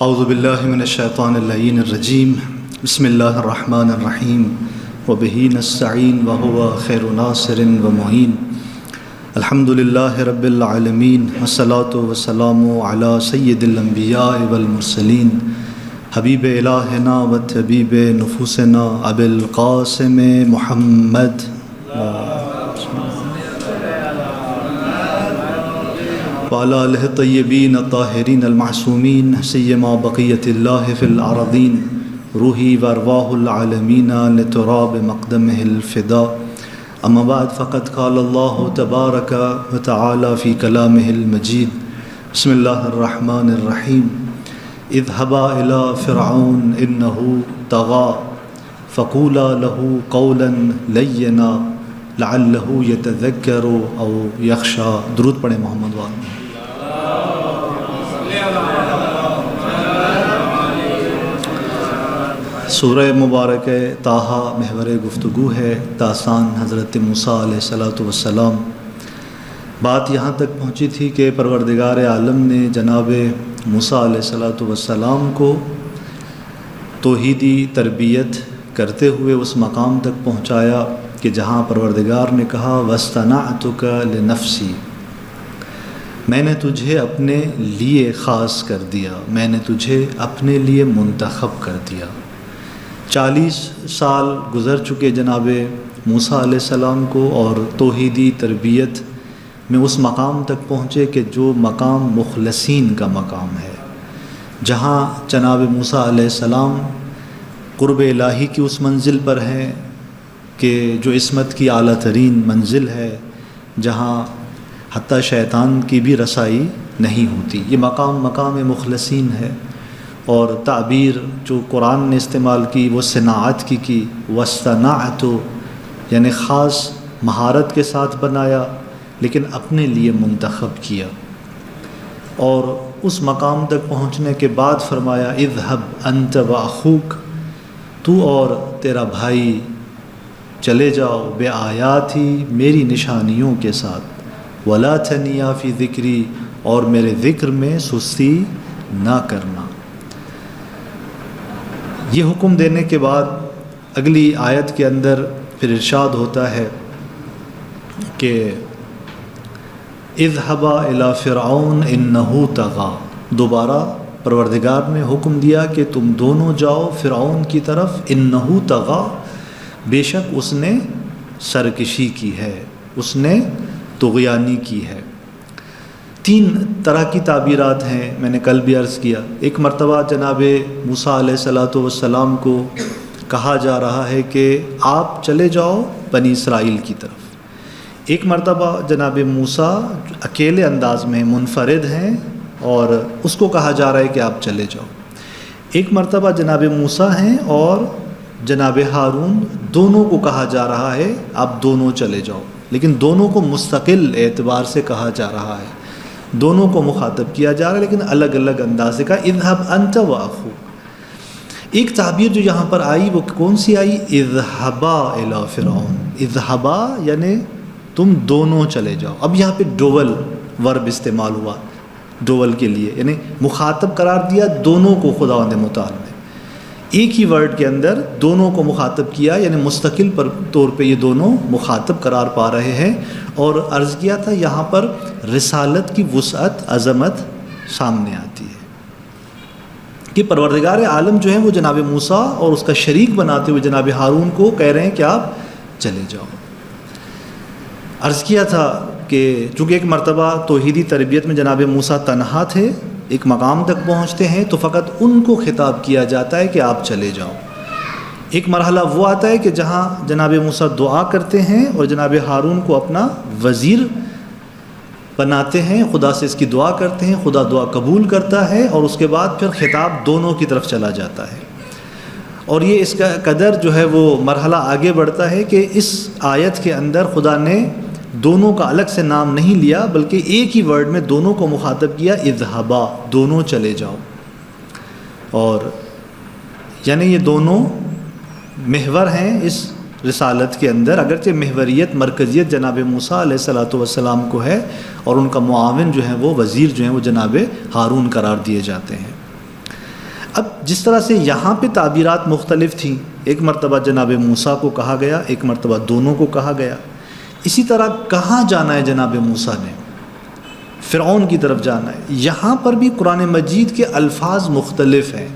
اعوذ باللہ من الشیطان اللعین الرجیم بسم اللہ الرحمن الرحیم وبہ نستعین وہو خیر ناصر ومعین الحمد للہ رب العالمین والصلاة والسلام علی سید الانبیاء والمرسلین حبیب الہنا و طبیب نفوسنا ابی القاسم محمد وعلى آلہ الطیبین الطاہرین المعصومین سیما بقیت اللہ فی الارضین روحی وارواح العالمین لتراب مقدمہ الفدا اما بعد فقد قال اللہ تبارک وتعالی فی کلامہ المجید بسم اللہ الرحمن الرحیم اذهبا إلى فرعون إنه طغى فقولا له قولا لینا لعله يتذكر او يخشى. درود پڑھیں محمد وآلہ. سورہ مبارک طٰہٰ محور گفتگو ہے داستان حضرت موسیٰ علیہ السلام. بات یہاں تک پہنچی تھی کہ پروردگار عالم نے جناب موسیٰ علیہ السلام کو توحیدی تربیت کرتے ہوئے اس مقام تک پہنچایا کہ جہاں پروردگار نے کہا وَاصْطَنَعْتُكَ لِنَفْسِي، میں نے تجھے اپنے لیے خاص کر دیا، میں نے تجھے اپنے لیے منتخب کر دیا. 40 سال گزر چکے جناب موسیٰ علیہ السلام کو اور توحیدی تربیت میں اس مقام تک پہنچے کہ جو مقام مخلصین کا مقام ہے، جہاں جناب موسیٰ علیہ السلام قرب الہی کی اس منزل پر ہیں کہ جو عصمت کی اعلیٰ ترین منزل ہے، جہاں حتیٰ شیطان کی بھی رسائی نہیں ہوتی. یہ مقام مخلصین ہے. اور تعبیر جو قرآن نے استعمال کی وہ صناعت کی وَاصْطَنَعْتُ یعنی خاص مہارت کے ساتھ بنایا لیکن اپنے لیے منتخب کیا. اور اس مقام تک پہنچنے کے بعد فرمایا اذهب انت وأخوک، تو اور تیرا بھائی چلے جاؤ بے آیاتی میری نشانیوں کے ساتھ، ولا تنیا فی ذکری اور میرے ذکر میں سستی نہ کرنا. یہ حکم دینے کے بعد اگلی آیت کے اندر پھر ارشاد ہوتا ہے کہ اذهبا الی فرعون انه طغى، دوبارہ پروردگار نے حکم دیا کہ تم دونوں جاؤ فرعون کی طرف، انه طغى بے شک اس نے سرکشی کی ہے، اس نے طغیانی کی ہے. 3 طرح کی تعبیرات ہیں، میں نے کل بھی عرض کیا. ایک مرتبہ جناب موسیٰ علیہ السلام کو کہا جا رہا ہے کہ آپ چلے جاؤ بنی اسرائیل کی طرف. ایک مرتبہ جناب موسیٰ اکیلے انداز میں منفرد ہیں اور اس کو کہا جا رہا ہے کہ آپ چلے جاؤ. ایک مرتبہ جناب موسیٰ ہیں اور جناب ہارون دونوں کو کہا جا رہا ہے آپ دونوں چلے جاؤ، لیکن دونوں کو مستقل اعتبار سے کہا جا رہا ہے، دونوں کو مخاطب کیا جا رہا ہے لیکن الگ الگ اندازے کا. اذهب انت واخوک. ایک تعبیر جو یہاں پر آئی وہ کون سی آئی؟ اذهبا الی فرعون. اذهبا یعنی تم دونوں چلے جاؤ. اب یہاں پہ ڈوول ورب استعمال ہوا ڈوول کے لیے، یعنی مخاطب قرار دیا دونوں کو خداوند متعال نے. ایک ہی ورڈ کے اندر دونوں کو مخاطب کیا، یعنی مستقل طور پہ یہ دونوں مخاطب قرار پا رہے ہیں. اور عرض کیا تھا یہاں پر رسالت کی وسعت عظمت سامنے آتی ہے کہ پروردگار عالم جو ہیں وہ جناب موسیٰ اور اس کا شریک بناتے ہوئے جناب ہارون کو کہہ رہے ہیں کہ آپ چلے جاؤ. عرض کیا تھا کہ چونکہ ایک مرتبہ توحیدی تربیت میں جناب موسیٰ تنہا تھے، ایک مقام تک پہنچتے ہیں تو فقط ان کو خطاب کیا جاتا ہے کہ آپ چلے جاؤ. ایک مرحلہ وہ آتا ہے کہ جہاں جناب موسیٰ دعا کرتے ہیں اور جناب ہارون کو اپنا وزیر بناتے ہیں، خدا سے اس کی دعا کرتے ہیں، خدا دعا قبول کرتا ہے اور اس کے بعد پھر خطاب دونوں کی طرف چلا جاتا ہے. اور یہ اس کا قدر جو ہے وہ مرحلہ آگے بڑھتا ہے کہ اس آیت کے اندر خدا نے دونوں کا الگ سے نام نہیں لیا بلکہ ایک ہی ورڈ میں دونوں کو مخاطب کیا، اذهبا دونوں چلے جاؤ. اور یعنی یہ دونوں محور ہیں اس رسالت کے اندر، اگرچہ محوریت مرکزیت جناب موسیٰ علیہ السلام کو ہے اور ان کا معاون جو ہے وہ وزیر جو ہیں وہ جناب ہارون قرار دیے جاتے ہیں. اب جس طرح سے یہاں پہ تعبیرات مختلف تھیں، ایک مرتبہ جناب موسیٰ کو کہا گیا، ایک مرتبہ دونوں کو کہا گیا، اسی طرح کہاں جانا ہے جناب موسیٰ نے؟ فرعون کی طرف جانا ہے۔ یہاں پر بھی قرآن مجید کے الفاظ مختلف ہیں،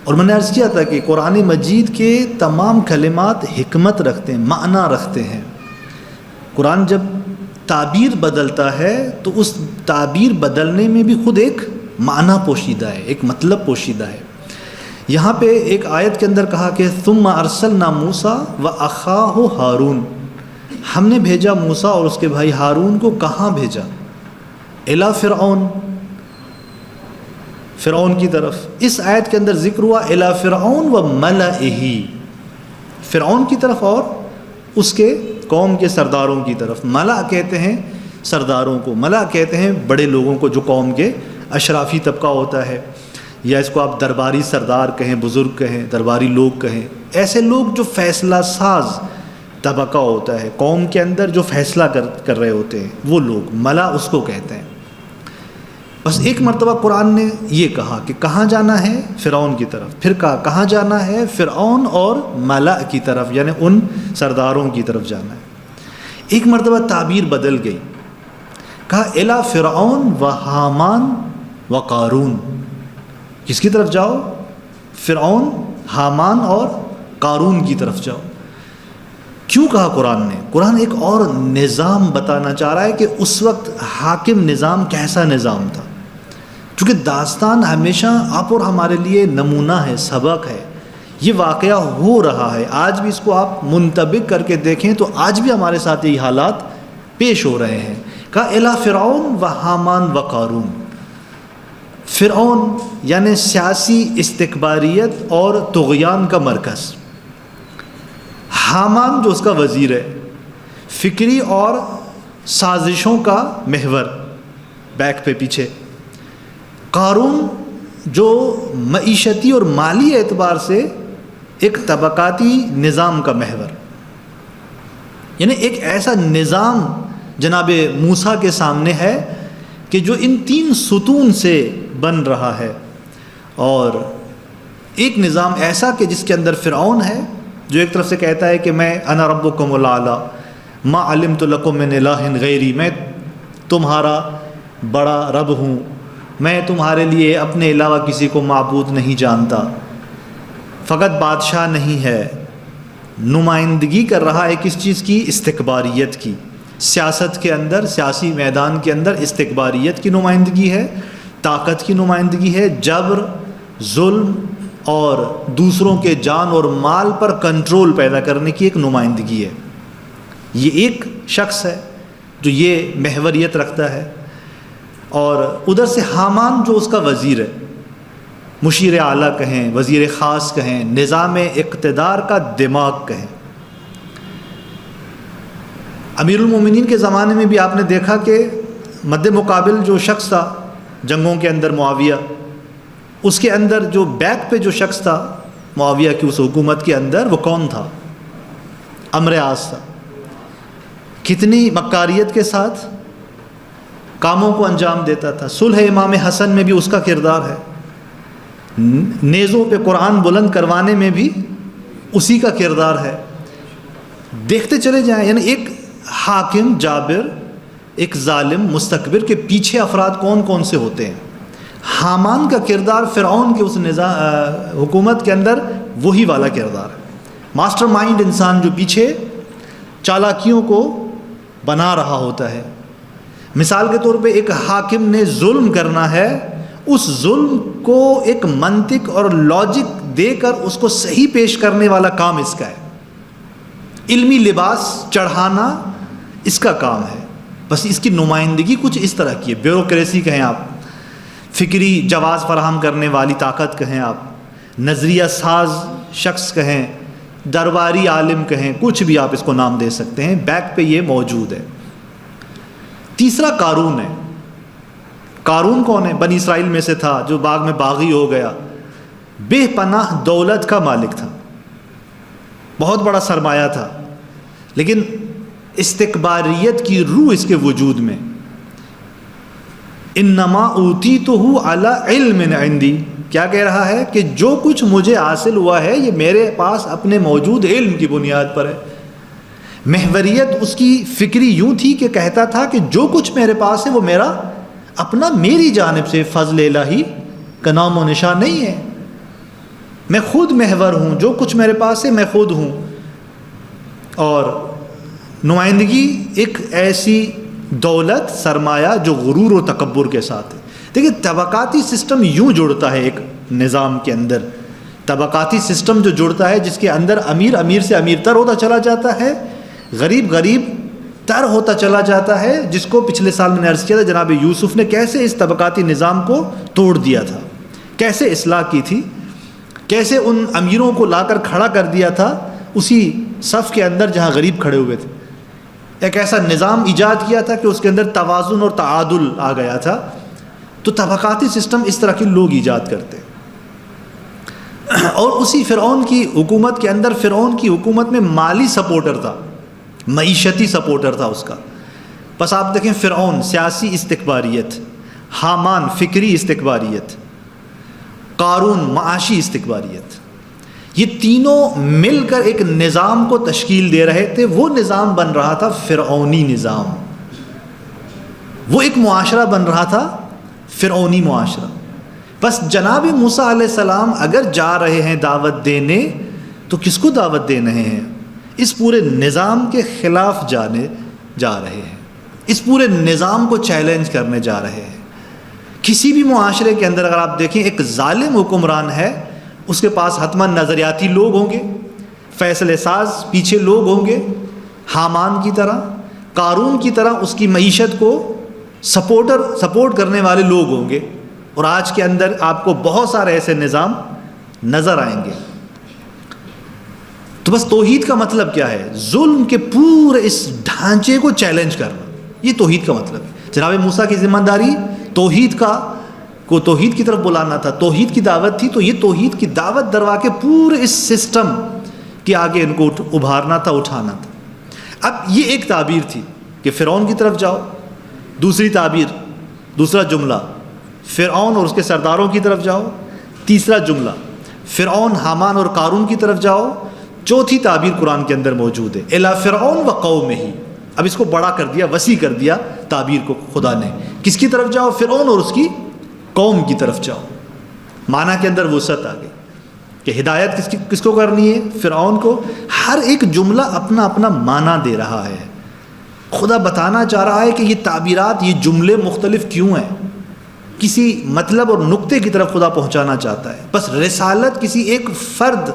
اور میں نے عرض کیا تھا کہ قرآن مجید کے تمام کلمات حکمت رکھتے ہیں، معنی رکھتے ہیں۔ قرآن جب تعبیر بدلتا ہے تو اس تعبیر بدلنے میں بھی خود ایک معنی پوشیدہ ہے، ایک مطلب پوشیدہ ہے۔ یہاں پہ ایک آیت کے اندر کہا کہ ثم ارسلنا موسیٰ واخاہ ہارون، ہم نے بھیجا موسیٰ اور اس کے بھائی ہارون کو کہاں بھیجا؟ الی فرعون، فرعون کی طرف۔ اس آیت کے اندر ذکر ہوا الی فرعون و ملئہ، فرعون کی طرف اور اس کے قوم کے سرداروں کی طرف۔ ملا کہتے ہیں سرداروں کو، ملا کہتے ہیں بڑے لوگوں کو جو قوم کے اشرافی طبقہ ہوتا ہے، یا اس کو آپ درباری سردار کہیں، بزرگ کہیں، درباری لوگ کہیں، ایسے لوگ جو فیصلہ ساز طبقہ ہوتا ہے قوم کے اندر، جو فیصلہ کر رہے ہوتے ہیں، وہ لوگ ملا اس کو کہتے ہیں۔ بس ایک مرتبہ قرآن نے یہ کہا کہ کہاں جانا ہے؟ فرعون کی طرف، پھر کہا کہاں جانا ہے؟ فرعون اور ملا کی طرف، یعنی ان سرداروں کی طرف جانا ہے۔ ایک مرتبہ تعبیر بدل گئی، کہا الی فرعون و حامان و قارون، کس کی طرف جاؤ؟ فرعون، حامان اور قارون کی طرف جاؤ۔ کیوں کہا قرآن نے؟ قرآن ایک اور نظام بتانا چاہ رہا ہے کہ اس وقت حاکم نظام کیسا نظام تھا، چونکہ داستان ہمیشہ آپ اور ہمارے لیے نمونہ ہے، سبق ہے، یہ واقعہ ہو رہا ہے، آج بھی اس کو آپ منطبق کر کے دیکھیں تو آج بھی ہمارے ساتھ یہی حالات پیش ہو رہے ہیں۔ کہا الی فرعون و حامان و قارون، فرعون یعنی سیاسی استکباریت اور طغیان کا مرکز، حامان جو اس کا وزیر ہے، فکری اور سازشوں کا محور بیک پہ پیچھے، قارون جو معیشتی اور مالی اعتبار سے ایک طبقاتی نظام کا محور، یعنی ایک ایسا نظام جناب موسیٰ کے سامنے ہے کہ جو ان تین ستون سے بن رہا ہے، اور ایک نظام ایسا کہ جس کے اندر فرعون ہے جو ایک طرف سے کہتا ہے کہ میں انا ربکم الاعلی ما علمت لکم من الہ غیری، میں تمہارا بڑا رب ہوں، میں تمہارے لیے اپنے علاوہ کسی کو معبود نہیں جانتا، فقط بادشاہ نہیں ہے، نمائندگی کر رہا ہے کس چیز کی؟ استکباریت کی۔ سیاست کے اندر، سیاسی میدان کے اندر استکباریت کی نمائندگی ہے، طاقت کی نمائندگی ہے، جبر، ظلم اور دوسروں کے جان اور مال پر کنٹرول پیدا کرنے کی ایک نمائندگی ہے۔ یہ ایک شخص ہے جو یہ محوریت رکھتا ہے، اور ادھر سے حامان جو اس کا وزیر ہے، مشیر اعلیٰ کہیں، وزیر خاص کہیں، نظام اقتدار کا دماغ کہیں۔ امیر المومنین کے زمانے میں بھی آپ نے دیکھا کہ مد مقابل جو شخص تھا جنگوں کے اندر معاویہ، اس کے اندر جو بیک پہ جو شخص تھا معاویہ کی اس حکومت کے اندر، وہ کون تھا؟ عمرو عاص تھا۔ کتنی مکاریت کے ساتھ کاموں کو انجام دیتا تھا۔ صلح امام حسن میں بھی اس کا کردار ہے، نیزوں پہ قرآن بلند کروانے میں بھی اسی کا کردار ہے۔ دیکھتے چلے جائیں، یعنی ایک حاکم جابر، ایک ظالم مستکبر کے پیچھے افراد کون کون سے ہوتے ہیں۔ حامان کا کردار فرعون کے اس حکومت کے اندر وہی والا کردار ہے، ماسٹر مائنڈ انسان جو پیچھے چالاکیوں کو بنا رہا ہوتا ہے۔ مثال کے طور پہ ایک حاکم نے ظلم کرنا ہے، اس ظلم کو ایک منطق اور لاجک دے کر اس کو صحیح پیش کرنے والا کام اس کا ہے، علمی لباس چڑھانا اس کا کام ہے۔ بس اس کی نمائندگی کچھ اس طرح کی ہے، بیوروکریسی کہیں آپ، فکری جواز فراہم کرنے والی طاقت کہیں آپ، نظریہ ساز شخص کہیں، درباری عالم کہیں، کچھ بھی آپ اس کو نام دے سکتے ہیں، بیک پہ یہ موجود ہے۔ تیسرا قارون ہے۔ قارون کون ہے؟ بنی اسرائیل میں سے تھا جو باغ میں باغی ہو گیا، بے پناہ دولت کا مالک تھا، بہت بڑا سرمایہ تھا، لیکن استکباریت کی روح اس کے وجود میں۔ انما اوتیتہ علی علم عندی، کیا کہہ رہا ہے کہ جو کچھ مجھے حاصل ہوا ہے یہ میرے پاس اپنے موجود علم کی بنیاد پر ہے. محوریت اس کی فکری یوں تھی کہ کہتا تھا کہ جو کچھ میرے پاس ہے وہ میرا اپنا، میری جانب سے فضل الہی کا نام و نشان نہیں ہے. میں خود محور ہوں، جو کچھ میرے پاس ہے میں خود ہوں. اور نمائندگی ایک ایسی دولت، سرمایہ جو غرور و تکبر کے ساتھ ہے. دیکھیے طبقاتی سسٹم یوں جڑتا ہے ایک نظام کے اندر، طبقاتی سسٹم جو جڑتا ہے جس کے اندر امیر امیر سے امیر تر ہوتا چلا جاتا ہے، غریب غریب تر ہوتا چلا جاتا ہے، جس کو پچھلے سال میں نے عرض کیا تھا جناب یوسف نے کیسے اس طبقاتی نظام کو توڑ دیا تھا، کیسے اصلاح کی تھی، کیسے ان امیروں کو لا کر کھڑا کر دیا تھا اسی صف کے اندر جہاں غریب کھڑے ہوئے تھے. ایک ایسا نظام ایجاد کیا تھا کہ اس کے اندر توازن اور تعادل آ گیا تھا. تو طبقاتی سسٹم اس طرح کے لوگ ایجاد کرتے. اور اسی فرعون کی حکومت کے اندر، فرعون کی حکومت میں مالی سپورٹر تھا، معیشتی سپورٹر تھا اس کا. بس آپ دیکھیں فرعون سیاسی استکباریت، حامان فکری استکباریت، قارون معاشی استکباریت، یہ تینوں مل کر ایک نظام کو تشکیل دے رہے تھے. وہ نظام بن رہا تھا فرعونی نظام، وہ ایک معاشرہ بن رہا تھا فرعونی معاشرہ. بس جناب موسیٰ علیہ السلام اگر جا رہے ہیں دعوت دینے تو کس کو دعوت دے رہے ہیں؟ اس پورے نظام کے خلاف جانے جا رہے ہیں، اس پورے نظام کو چیلنج کرنے جا رہے ہیں. کسی بھی معاشرے کے اندر اگر آپ دیکھیں ایک ظالم حکمران ہے، اس کے پاس حتماً نظریاتی لوگ ہوں گے، فیصلے ساز پیچھے لوگ ہوں گے، حامان کی طرح، قارون کی طرح اس کی معیشت کو سپورٹ کرنے والے لوگ ہوں گے. اور آج کے اندر آپ کو بہت سارے ایسے نظام نظر آئیں گے. تو بس توحید کا مطلب کیا ہے؟ ظلم کے پورے اس ڈھانچے کو چیلنج کرنا، یہ توحید کا مطلب ہے. جناب موسیٰ کی ذمہ داری توحید کی طرف بلانا تھا، توحید کی دعوت تھی. تو یہ توحید کی دعوت دروا کے پورے اس سسٹم کے آگے ان کو ابھارنا تھا، اٹھانا تھا. اب یہ ایک تعبیر تھی کہ فرعون کی طرف جاؤ. دوسری تعبیر، دوسرا جملہ فرعون اور اس کے سرداروں کی طرف جاؤ. تیسرا جملہ فرعون، حامان اور قارون کی طرف جاؤ. چوتھی تعبیر قرآن کے اندر موجود ہے، الی فرعون و قومہ. اب اس کو بڑا کر دیا، وسیع کر دیا تعبیر کو خدا نے. کس کی طرف جاؤ؟ فرعون اور اس کی قوم کی طرف جاؤ. معنی کے اندر وسعت آ گئی کہ ہدایت کس کو کرنی ہے؟ فرعون کو. ہر ایک جملہ اپنا اپنا معنی دے رہا ہے. خدا بتانا چاہ رہا ہے کہ یہ تعبیرات، یہ جملے مختلف کیوں ہیں، کسی مطلب اور نقطے کی طرف خدا پہنچانا چاہتا ہے. بس رسالت کسی ایک فرد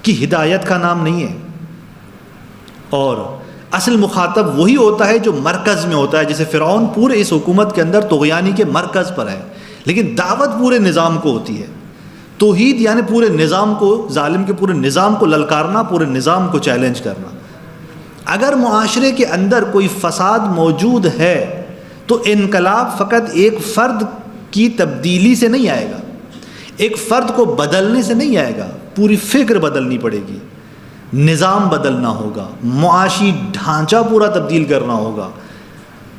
کی ہدایت کا نام نہیں ہے. اور اصل مخاطب وہی ہوتا ہے جو مرکز میں ہوتا ہے. جیسے فرعون پورے اس حکومت کے اندر طغیانی کے مرکز پر ہے، لیکن دعوت پورے نظام کو ہوتی ہے. توحید یعنی پورے نظام کو، ظالم کے پورے نظام کو للکارنا، پورے نظام کو چیلنج کرنا. اگر معاشرے کے اندر کوئی فساد موجود ہے تو انقلاب فقط ایک فرد کی تبدیلی سے نہیں آئے گا، ایک فرد کو بدلنے سے نہیں آئے گا. پوری فکر بدلنی پڑے گی، نظام بدلنا ہوگا، معاشی ڈھانچہ پورا تبدیل کرنا ہوگا.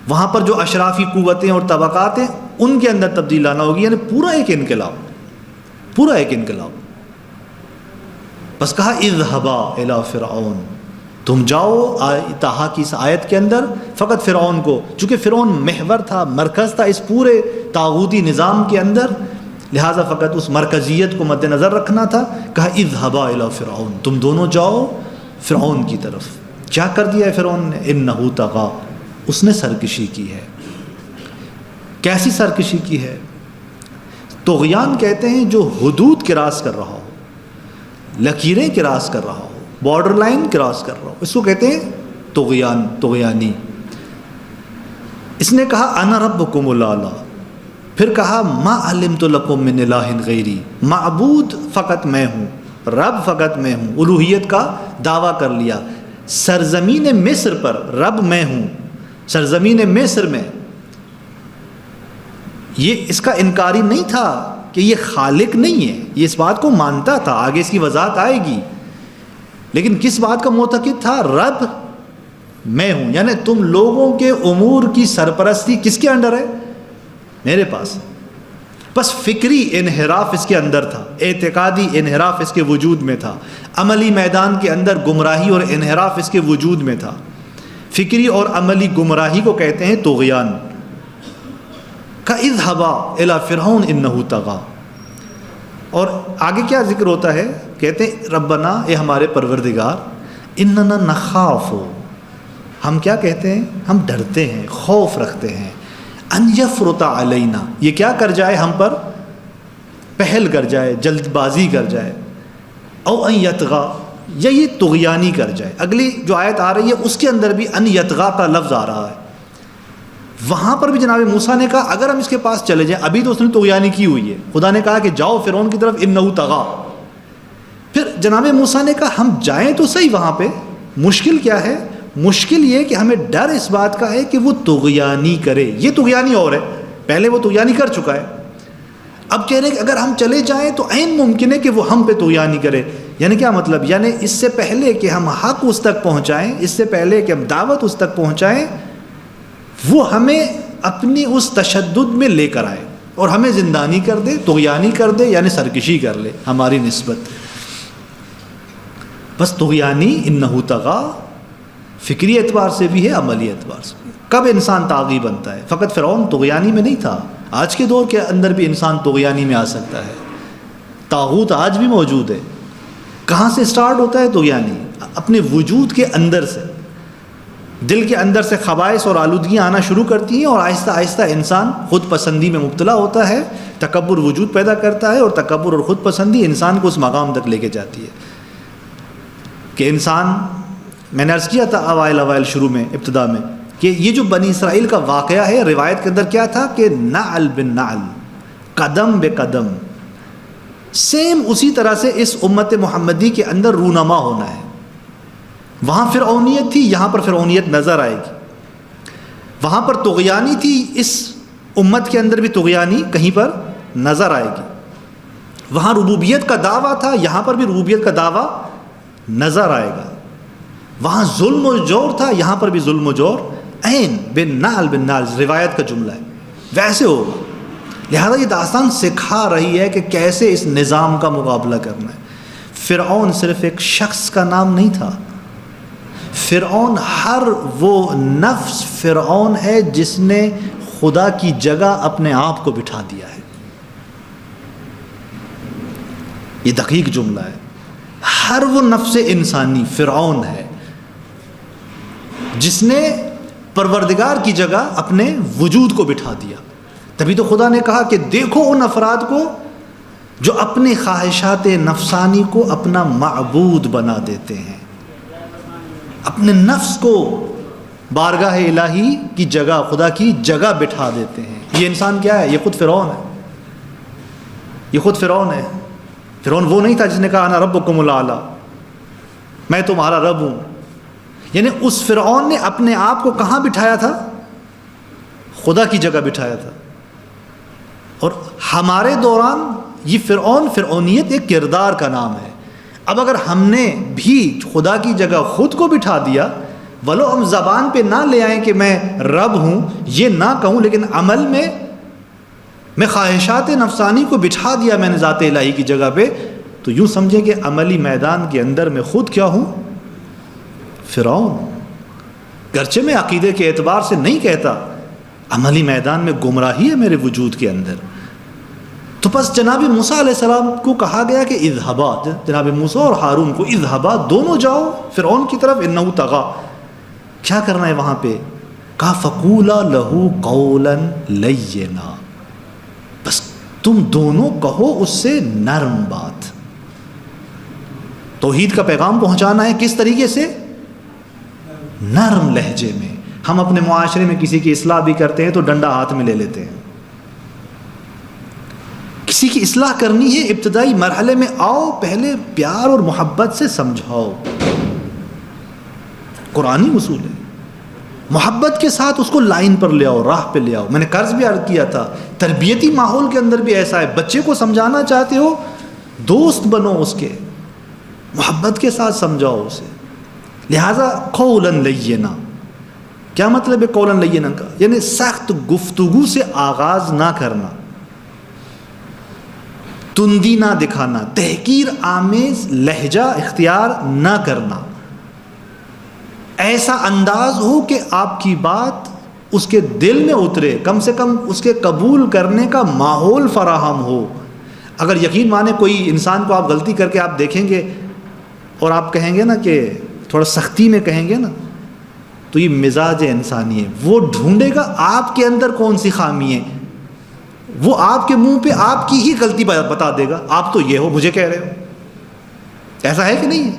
وہاں پر جو اشرافی قوتیں اور طبقات ہیں ان کے اندر تبدیل لانا ہوگی. یعنی پورا ایک انقلاب. بس کہا اذهبا الی فرعون، تم جاؤ طٰہٰ کی اس آیت کے اندر فقط فرعون کو، چونکہ فرعون محور تھا، مرکز تھا اس پورے طاغوتی نظام کے اندر، لہٰذا فقط اس مرکزیت کو مد نظر رکھنا تھا. کہا اذهبا الی فرعون، تم دونوں جاؤ فرعون کی طرف. کیا کر دیا ہے فرعون نے؟ انہ طغیٰ، اس نے سرکشی کی ہے. کیسی سرکشی کی ہے؟ طغیان کہتے ہیں جو حدود کراس کر رہا ہو، لکیریں کراس کر رہا ہو، بارڈر لائن کراس کر رہا ہو، اس کو کہتے ہیں طغیانی. اس نے کہا انا ربکم الاعلی، پھر کہا ما علمت لکم من الہ غیری، معبود فقط میں ہوں، رب فقط میں ہوں. الوہیت کا دعویٰ کر لیا. سرزمین مصر پر رب میں ہوں، سرزمین مصر میں. یہ اس کا انکاری نہیں تھا کہ یہ خالق نہیں ہے، یہ اس بات کو مانتا تھا، آگے اس کی وضاحت آئے گی. لیکن کس بات کا معتقد تھا؟ رب میں ہوں. یعنی تم لوگوں کے امور کی سرپرستی کس کے انڈر ہے؟ میرے پاس. بس فکری انحراف اس کے اندر تھا، اعتقادی انحراف اس کے وجود میں تھا، عملی میدان کے اندر گمراہی اور انحراف اس کے وجود میں تھا۔ فکری اور عملی گمراہی کو کہتے ہیں طغیان۔ اذهبا الی فرعون انه طغى، اور آگے کیا ذکر ہوتا ہے؟ کہتے ہیں ربنا، اے ہمارے پروردگار، اننا نخاف، ہم کیا کہتے ہیں؟ ہم ڈرتے ہیں، خوف رکھتے ہیں، ان یفرط علینا، یہ کیا کر جائے ہم پر؟ پہل کر جائے، جلد بازی کر جائے، او ان یطغى، یا یہ طغیانی کر جائے۔ اگلی جو آیت آ رہی ہے اس کے اندر بھی ان یطغى کا لفظ آ رہا ہے۔ وہاں پر بھی جناب موسیٰ نے کہا اگر ہم اس کے پاس چلے جائیں، ابھی تو اس نے طغیانی کی ہوئی ہے، خدا نے کہا کہ جاؤ فرعون کی طرف انہ طغیٰ، پھر جناب موسیٰ نے کہا ہم جائیں تو صحیح وہاں پہ، مشکل کیا ہے؟ مشکل یہ کہ ہمیں ڈر اس بات کا ہے کہ وہ طغیانی کرے، یہ طغیانی اور ہے، پہلے وہ طغیانی کر چکا ہے، اب کہہ رہے ہیں کہ اگر ہم چلے جائیں تو عین ممکن ہے کہ وہ ہم پہ طغیانی کرے۔ یعنی کیا مطلب؟ یعنی اس سے پہلے کہ ہم حق اس تک پہنچائیں، اس سے پہلے کہ ہم دعوت اس تک پہنچائیں، وہ ہمیں اپنی اس تشدد میں لے کر آئے اور ہمیں زندانی کر دے، طغیانی کر دے، یعنی سرکشی کر لے ہماری نسبت۔ بس طغیانی انہ طغیٰ فکری اعتبار سے بھی ہے، عملی اعتبار سے بھی۔ کب انسان طاغی بنتا ہے؟ فقط فرعون طغیانی میں نہیں تھا، آج کے دور کے اندر بھی انسان طغیانی میں آ سکتا ہے، طاغوت آج بھی موجود ہے۔ کہاں سے سٹارٹ ہوتا ہے طغیانی؟ اپنے وجود کے اندر سے، دل کے اندر سے خبائث اور آلودگیاں آنا شروع کرتی ہیں، اور آہستہ آہستہ انسان خود پسندی میں مبتلا ہوتا ہے، تکبر وجود پیدا کرتا ہے، اور تکبر اور خود پسندی انسان کو اس مقام تک لے کے جاتی ہے کہ انسان، میں نے عرض کیا تھا اوائل شروع میں، ابتدا میں، کہ یہ جو بنی اسرائیل کا واقعہ ہے روایت کے اندر کیا تھا کہ نعل بن نعل، قدم بے قدم، سیم اسی طرح سے اس امت محمدی کے اندر رونما ہونا ہے۔ وہاں فرعونیت تھی، یہاں پر فرعونیت نظر آئے گی، وہاں پر طغیانی تھی، اس امت کے اندر بھی طغیانی کہیں پر نظر آئے گی، وہاں ربوبیت کا دعویٰ تھا، یہاں پر بھی ربوبیت کا دعویٰ نظر آئے گا، وہاں ظلم و جور تھا، یہاں پر بھی ظلم و جور، عین بن نعل بن نعل روایت کا جملہ ہے، ویسے ہوگا۔ لہذا یہ داستان سکھا رہی ہے کہ کیسے اس نظام کا مقابلہ کرنا ہے۔ فرعون صرف ایک شخص کا نام نہیں تھا، فرعون ہر وہ نفس فرعون ہے جس نے خدا کی جگہ اپنے آپ کو بٹھا دیا ہے۔ یہ دقیق جملہ ہے، ہر وہ نفس انسانی فرعون ہے جس نے پروردگار کی جگہ اپنے وجود کو بٹھا دیا۔ تبھی تو خدا نے کہا کہ دیکھو ان افراد کو جو اپنے خواہشات نفسانی کو اپنا معبود بنا دیتے ہیں، اپنے نفس کو بارگاہ الہی کی جگہ، خدا کی جگہ بٹھا دیتے ہیں۔ یہ انسان کیا ہے؟ یہ خود فرعون ہے، یہ خود فرعون ہے۔ فرعون وہ نہیں تھا جس نے کہا انا ربکم الاعلی، میں تمہارا رب ہوں، یعنی اس فرعون نے اپنے آپ کو کہاں بٹھایا تھا؟ خدا کی جگہ بٹھایا تھا۔ اور ہمارے دوران یہ فرعونیت ایک کردار کا نام ہے۔ اب اگر ہم نے بھی خدا کی جگہ خود کو بٹھا دیا، ولو ہم زبان پہ نہ لے آئیں کہ میں رب ہوں، یہ نہ کہوں، لیکن عمل میں خواہشات نفسانی کو بٹھا دیا میں نے ذات الہی کی جگہ پہ، تو یوں سمجھیں کہ عملی میدان کے اندر میں خود کیا ہوں؟ فرعون۔ گرچہ میں عقیدے کے اعتبار سے نہیں کہتا، عملی میدان میں گمراہی ہے میرے وجود کے اندر۔ تو بس جناب موسیٰ علیہ السلام کو کہا گیا کہ اذهبا، جناب موسیٰ اور ہارون کو اذهبا، دونوں جاؤ فرعون کی طرف، انہ طغیٰ۔ کیا کرنا ہے وہاں پہ؟ کہا فقولا لہ قولا لینا، بس تم دونوں کہو اس سے نرم بات۔ توحید کا پیغام پہنچانا ہے کس طریقے سے؟ نرم لہجے میں۔ ہم اپنے معاشرے میں کسی کی اصلاح بھی کرتے ہیں تو ڈنڈا ہاتھ میں لے لیتے ہیں۔ کسی کی اصلاح کرنی ہے، ابتدائی مرحلے میں آؤ، پہلے پیار اور محبت سے سمجھاؤ۔ قرآنی اصول ہے، محبت کے ساتھ اس کو لائن پر لے آؤ، راہ پہ لے آؤ۔ میں نے قرض بھی عرض کیا تھا، تربیتی ماحول کے اندر بھی ایسا ہے، بچے کو سمجھانا چاہتے ہو، دوست بنو اس کے، محبت کے ساتھ سمجھاؤ اسے۔ لہذا قولا لینا، کیا مطلب ہے قولا لینا کا؟ یعنی سخت گفتگو سے آغاز نہ کرنا، تندی نہ دکھانا، تحقیر آمیز لہجہ اختیار نہ کرنا، ایسا انداز ہو کہ آپ کی بات اس کے دل میں اترے، کم سے کم اس کے قبول کرنے کا ماحول فراہم ہو۔ اگر یقین مانے کوئی انسان کو آپ غلطی کر کے آپ دیکھیں گے اور آپ کہیں گے نا کہ تھوڑا سختی میں کہیں گے نا، تو یہ مزاج انسانی ہے، وہ ڈھونڈے گا آپ کے اندر کون سی خامی ہے، وہ آپ کے منہ پہ آپ کی ہی غلطی بتا دے گا، آپ تو یہ ہو مجھے کہہ رہے ہو۔ ایسا ہے کہ نہیں ہے؟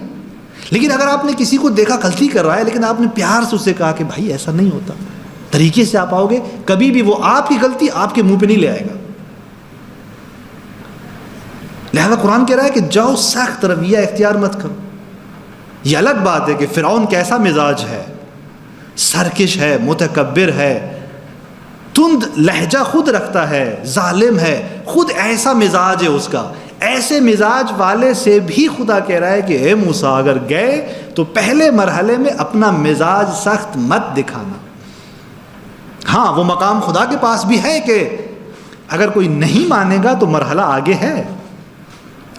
لیکن اگر آپ نے کسی کو دیکھا غلطی کر رہا ہے لیکن آپ نے پیار سے اسے کہا کہ بھائی ایسا نہیں ہوتا، طریقے سے آپ آؤ گے، کبھی بھی وہ آپ کی غلطی آپ کے منہ پہ نہیں لے آئے گا۔ لہذا قرآن کہہ رہا ہے کہ جاؤ سخت رویہ اختیار مت کرو۔ یہ الگ بات ہے کہ فرعون کیسا مزاج ہے، سرکش ہے، متکبر ہے، تند لہجہ خود رکھتا ہے، ظالم ہے، خود ایسا مزاج ہے اس کا۔ ایسے مزاج والے سے بھی خدا کہہ رہا ہے کہ اے موسیٰ اگر گئے تو پہلے مرحلے میں اپنا مزاج سخت مت دکھانا۔ ہاں وہ مقام خدا کے پاس بھی ہے کہ اگر کوئی نہیں مانے گا تو مرحلہ آگے ہے،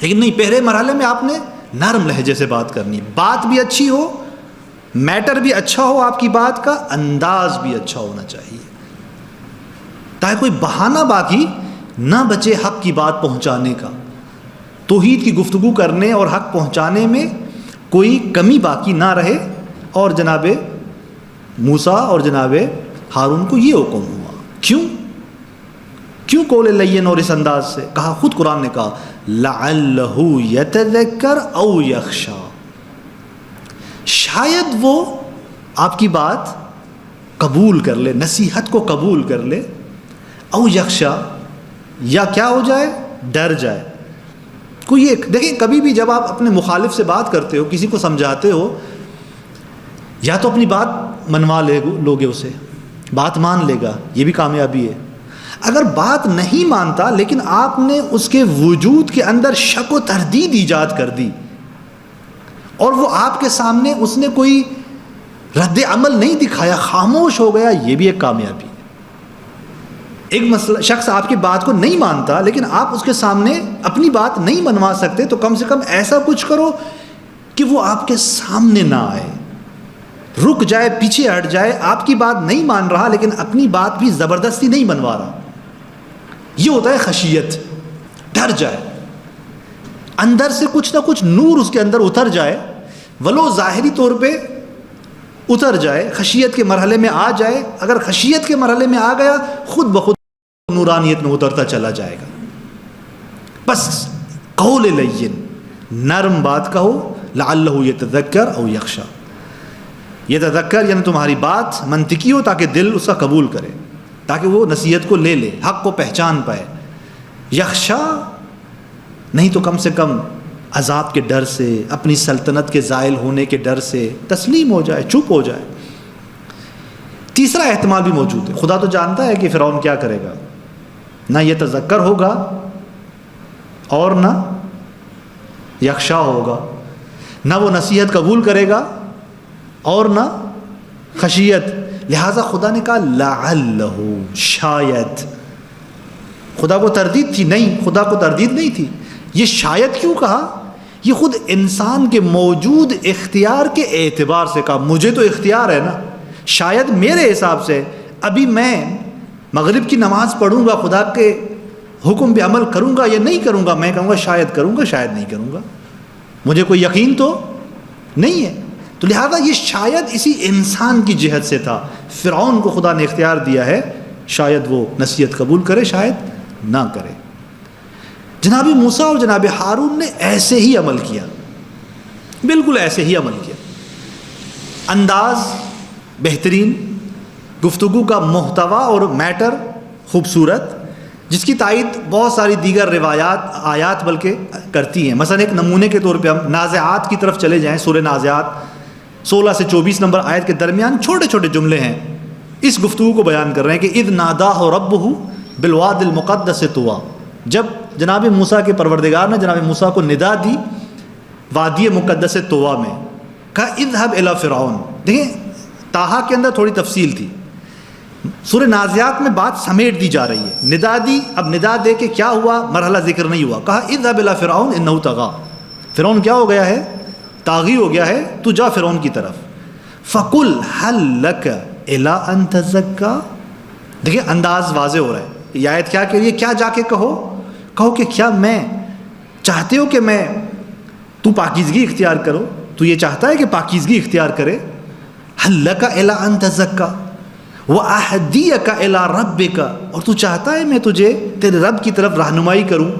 لیکن نہیں، پہلے مرحلے میں آپ نے نرم لہجے سے بات کرنی، بات بھی اچھی ہو، میٹر بھی اچھا ہو، آپ کی بات کا انداز بھی اچھا ہونا چاہیے، تاکہ کوئی بہانہ باقی نہ بچے حق کی بات پہنچانے کا۔ توحید کی گفتگو کرنے اور حق پہنچانے میں کوئی کمی باقی نہ رہے۔ اور جناب موسیٰ اور جناب ہارون کو یہ حکم ہوا، کیوں قول لین اور اس انداز سے کہا؟ خود قرآن نے کہا لعلہ یتذکر او یخشی، شاید وہ آپ کی بات قبول کر لے، نصیحت کو قبول کر لے، او یخشی، یا کیا ہو جائے، ڈر جائے۔ کوئی ایک دیکھیں، کبھی بھی جب آپ اپنے مخالف سے بات کرتے ہو، کسی کو سمجھاتے ہو، یا تو اپنی بات منوا لوگے، اسے بات مان لے گا، یہ بھی کامیابی ہے۔ اگر بات نہیں مانتا لیکن آپ نے اس کے وجود کے اندر شک و تردید ایجاد کر دی اور وہ آپ کے سامنے اس نے کوئی رد عمل نہیں دکھایا، خاموش ہو گیا، یہ بھی ایک کامیابی ہے۔ ایک شخص آپ کی بات کو نہیں مانتا لیکن آپ اس کے سامنے اپنی بات نہیں منوا سکتے، تو کم سے کم ایسا کچھ کرو کہ وہ آپ کے سامنے نہ آئے، رک جائے، پیچھے ہٹ جائے، آپ کی بات نہیں مان رہا لیکن اپنی بات بھی زبردستی نہیں منوا رہا۔ یہ ہوتا ہے خشیت، ڈر جائے، اندر سے کچھ نہ کچھ نور اس کے اندر اتر جائے، ولو ظاہری طور پہ اتر جائے، خشیت کے مرحلے میں آ جائے۔ اگر خشیت کے مرحلے میں آ گیا، خود بخود نورانیت میں اترتا چلا جائے گا۔ بس قول لین، نرم بات کہو، لعلہ یتذکر او یخشی، یتذکر یعنی تمہاری بات منطقی ہو تاکہ دل اس کا قبول کرے، تاکہ وہ نصیحت کو لے لے، حق کو پہچان پائے۔ یخشا نہیں تو کم سے کم عذاب کے ڈر سے، اپنی سلطنت کے زائل ہونے کے ڈر سے تسلیم ہو جائے، چپ ہو جائے۔ تیسرا احتمال بھی موجود ہے، خدا تو جانتا ہے کہ فرعون کیا کرے گا، نہ یہ تذکر ہوگا اور نہ یخشا ہوگا، نہ وہ نصیحت قبول کرے گا اور نہ خشیت۔ لہٰذا خدا نے کہا لعلہ، شاید۔ خدا کو تردید تھی؟ نہیں، خدا کو تردید نہیں تھی۔ یہ شاید کیوں کہا؟ یہ خود انسان کے موجود اختیار کے اعتبار سے کہا، مجھے تو اختیار ہے نا، شاید میرے حساب سے ابھی میں مغرب کی نماز پڑھوں گا، خدا کے حکم پہ عمل کروں گا یا نہیں کروں گا، میں کہوں گا شاید کروں گا، شاید نہیں کروں گا، مجھے کوئی یقین تو نہیں ہے۔ تو لہذا یہ شاید اسی انسان کی جہت سے تھا۔ فرعون کو خدا نے اختیار دیا ہے، شاید وہ نصیحت قبول کرے، شاید نہ کرے۔ جناب موسیٰ اور جناب ہارون نے ایسے ہی عمل کیا، بالکل ایسے ہی عمل کیا۔ انداز بہترین، گفتگو کا محتوا اور میٹر خوبصورت، جس کی تائید بہت ساری دیگر روایات، آیات بلکہ کرتی ہیں۔ مثلا ایک نمونے کے طور پہ ہم نازعات کی طرف چلے جائیں، سورہ نازعات 16 سے 24 نمبر آیت کے درمیان چھوٹے چھوٹے جملے ہیں، اس گفتگو کو بیان کر رہے ہیں کہ اذ ناداہ ربہ بالواد المقدس طویٰ، جب جناب موسیٰ کے پروردگار نے جناب موسیٰ کو ندا دی وادی مقدس طویٰ میں، کہا اذهب الی فرعون۔ دیکھیں تاہا کے اندر تھوڑی تفصیل تھی، سورہ نازعات میں بات سمیٹ دی جا رہی ہے، ندا دی، اب ندا دے کے کیا ہوا مرحلہ ذکر نہیں ہوا، کہا اذهب الى فرعون انه طغى، فرعون کیا ہو گیا ہے؟ طاغی ہو گیا ہے، تو جا فرعون کی طرف، فقل هل لك الى ان تزكى، دیکھیں انداز واضح ہو رہا ہے، یہ آیت کیا کہہ رہی ہے؟ کیا جا کے کہو کہ کیا میں چاہتے ہو کہ میں تو پاکیزگی اختیار کرو، تو یہ چاہتا ہے کہ پاکیزگی اختیار کرے، هل لك الى ان تزكى وَأَهْدِيَكَ إِلَىٰ رَبِّكَ، اور تو چاہتا ہے میں تجھے تیرے رب کی طرف رہنمائی کروں،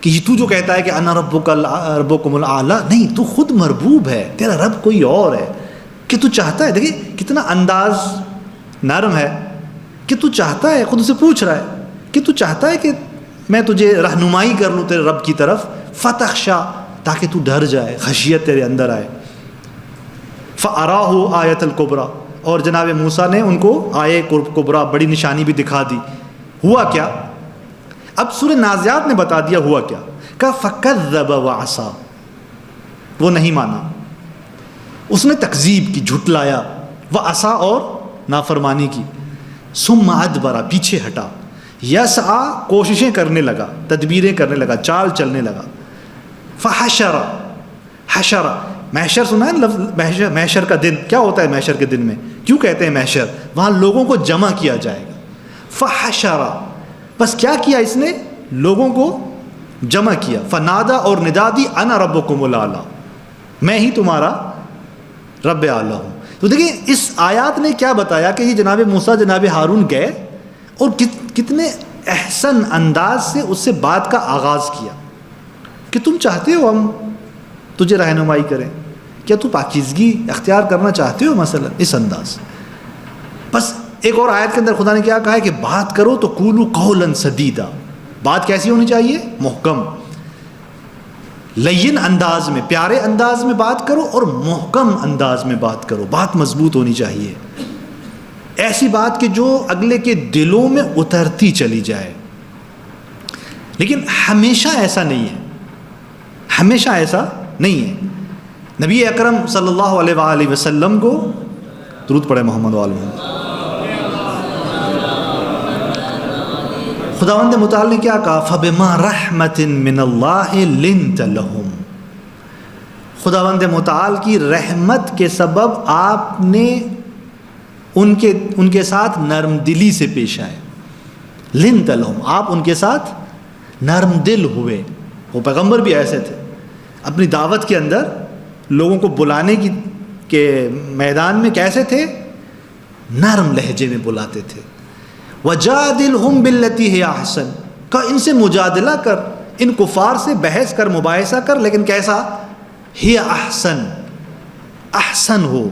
کہ تو جو کہتا ہے کہ انا ربکم الاعلیٰ، نہیں، تو خود مربوب ہے، تیرا رب کوئی اور ہے، کہ تو چاہتا ہے، دیکھیں کتنا انداز نرم ہے، کہ تو چاہتا ہے، خود اسے پوچھ رہا ہے کہ تو چاہتا ہے کہ میں تجھے رہنمائی کر لوں تیرے رب کی طرف، فتخشا، تاکہ تو ڈر جائے، خشیت تیرے اندر آئے، فَأَرَاهُ آیَةَ الْكُبْرَى، اور جناب موسیٰ نے ان کو آیے کبریٰ، بڑی نشانی بھی دکھا دی۔ ہوا کیا؟ اب سورہ نازعات نے بتا دیا ہوا کیا، کہ فَكَذَّبَ وَعَصَىٰ، وہ نہیں مانا، اس نے تکذیب کی، جھٹلایا، وَعَصَىٰ، اور نافرمانی کی، ثُمَّ أَدْبَرَ، پیچھے ہٹا، يَسْعَىٰ، کوششیں کرنے لگا، تدبیریں کرنے لگا، چال چلنے لگا، فَحَشَرَ، حشر، محشر سنا ہے لفظ محشر کا دن، کیا ہوتا ہے محشر کے دن میں، کیوں کہتے ہیں محشر؟ وہاں لوگوں کو جمع کیا جائے گا، فحشر، بس کیا کیا اس نے؟ لوگوں کو جمع کیا، فنادا، اور ندا دی، انا ربکم الاعلیٰ، میں ہی تمہارا رب اعلیٰ ہوں۔ تو دیکھیں اس آیات نے کیا بتایا کہ یہ جناب موسیٰ جناب ہارون گئے اور کتنے احسن انداز سے اس سے بات کا آغاز کیا، کہ تم چاہتے ہو ہم تجھے رہنمائی کریں، کیا تو پاکیزگی اختیار کرنا چاہتے ہو، مثلا اس انداز۔ بس ایک اور آیت کے اندر خدا نے کیا کہا ہے کہ بات کرو تو قولوا قولا سدیدا، بات کیسی ہونی چاہیے؟ محکم، لین انداز میں، پیارے انداز میں بات کرو، اور محکم انداز میں بات کرو، بات مضبوط ہونی چاہیے، ایسی بات کہ جو اگلے کے دلوں میں اترتی چلی جائے۔ لیکن ہمیشہ ایسا نہیں ہے، ہمیشہ ایسا نہیں ہے۔ نبی اکرم صلی اللہ علیہ وآلہ وسلم کو درود پڑھے محمد وآلہ، خداوند متعال نے کیا کہا؟ فَبِمَا رَحْمَةٍ مِّنَ اللَّهِ لِنْتَ لَهُمْ، خداوند متعال کی رحمت کے سبب آپ نے ان کے ساتھ نرم دلی سے پیش آئے، لِنْتَ لَهُمْ، آپ ان کے ساتھ نرم دل ہوئے۔ وہ پیغمبر بھی ایسے تھے، اپنی دعوت کے اندر لوگوں کو بلانے کے میدان میں کیسے تھے؟ نرم لہجے میں بلاتے تھے۔ وَجَادِلْهُمْ بِالَّتِي هِيَ أَحْسَنُ، کہ ان سے مجادلہ کر، ان کفار سے بحث کر، مباحثہ کر، لیکن کیسا؟ ہی احسن، احسن ہو،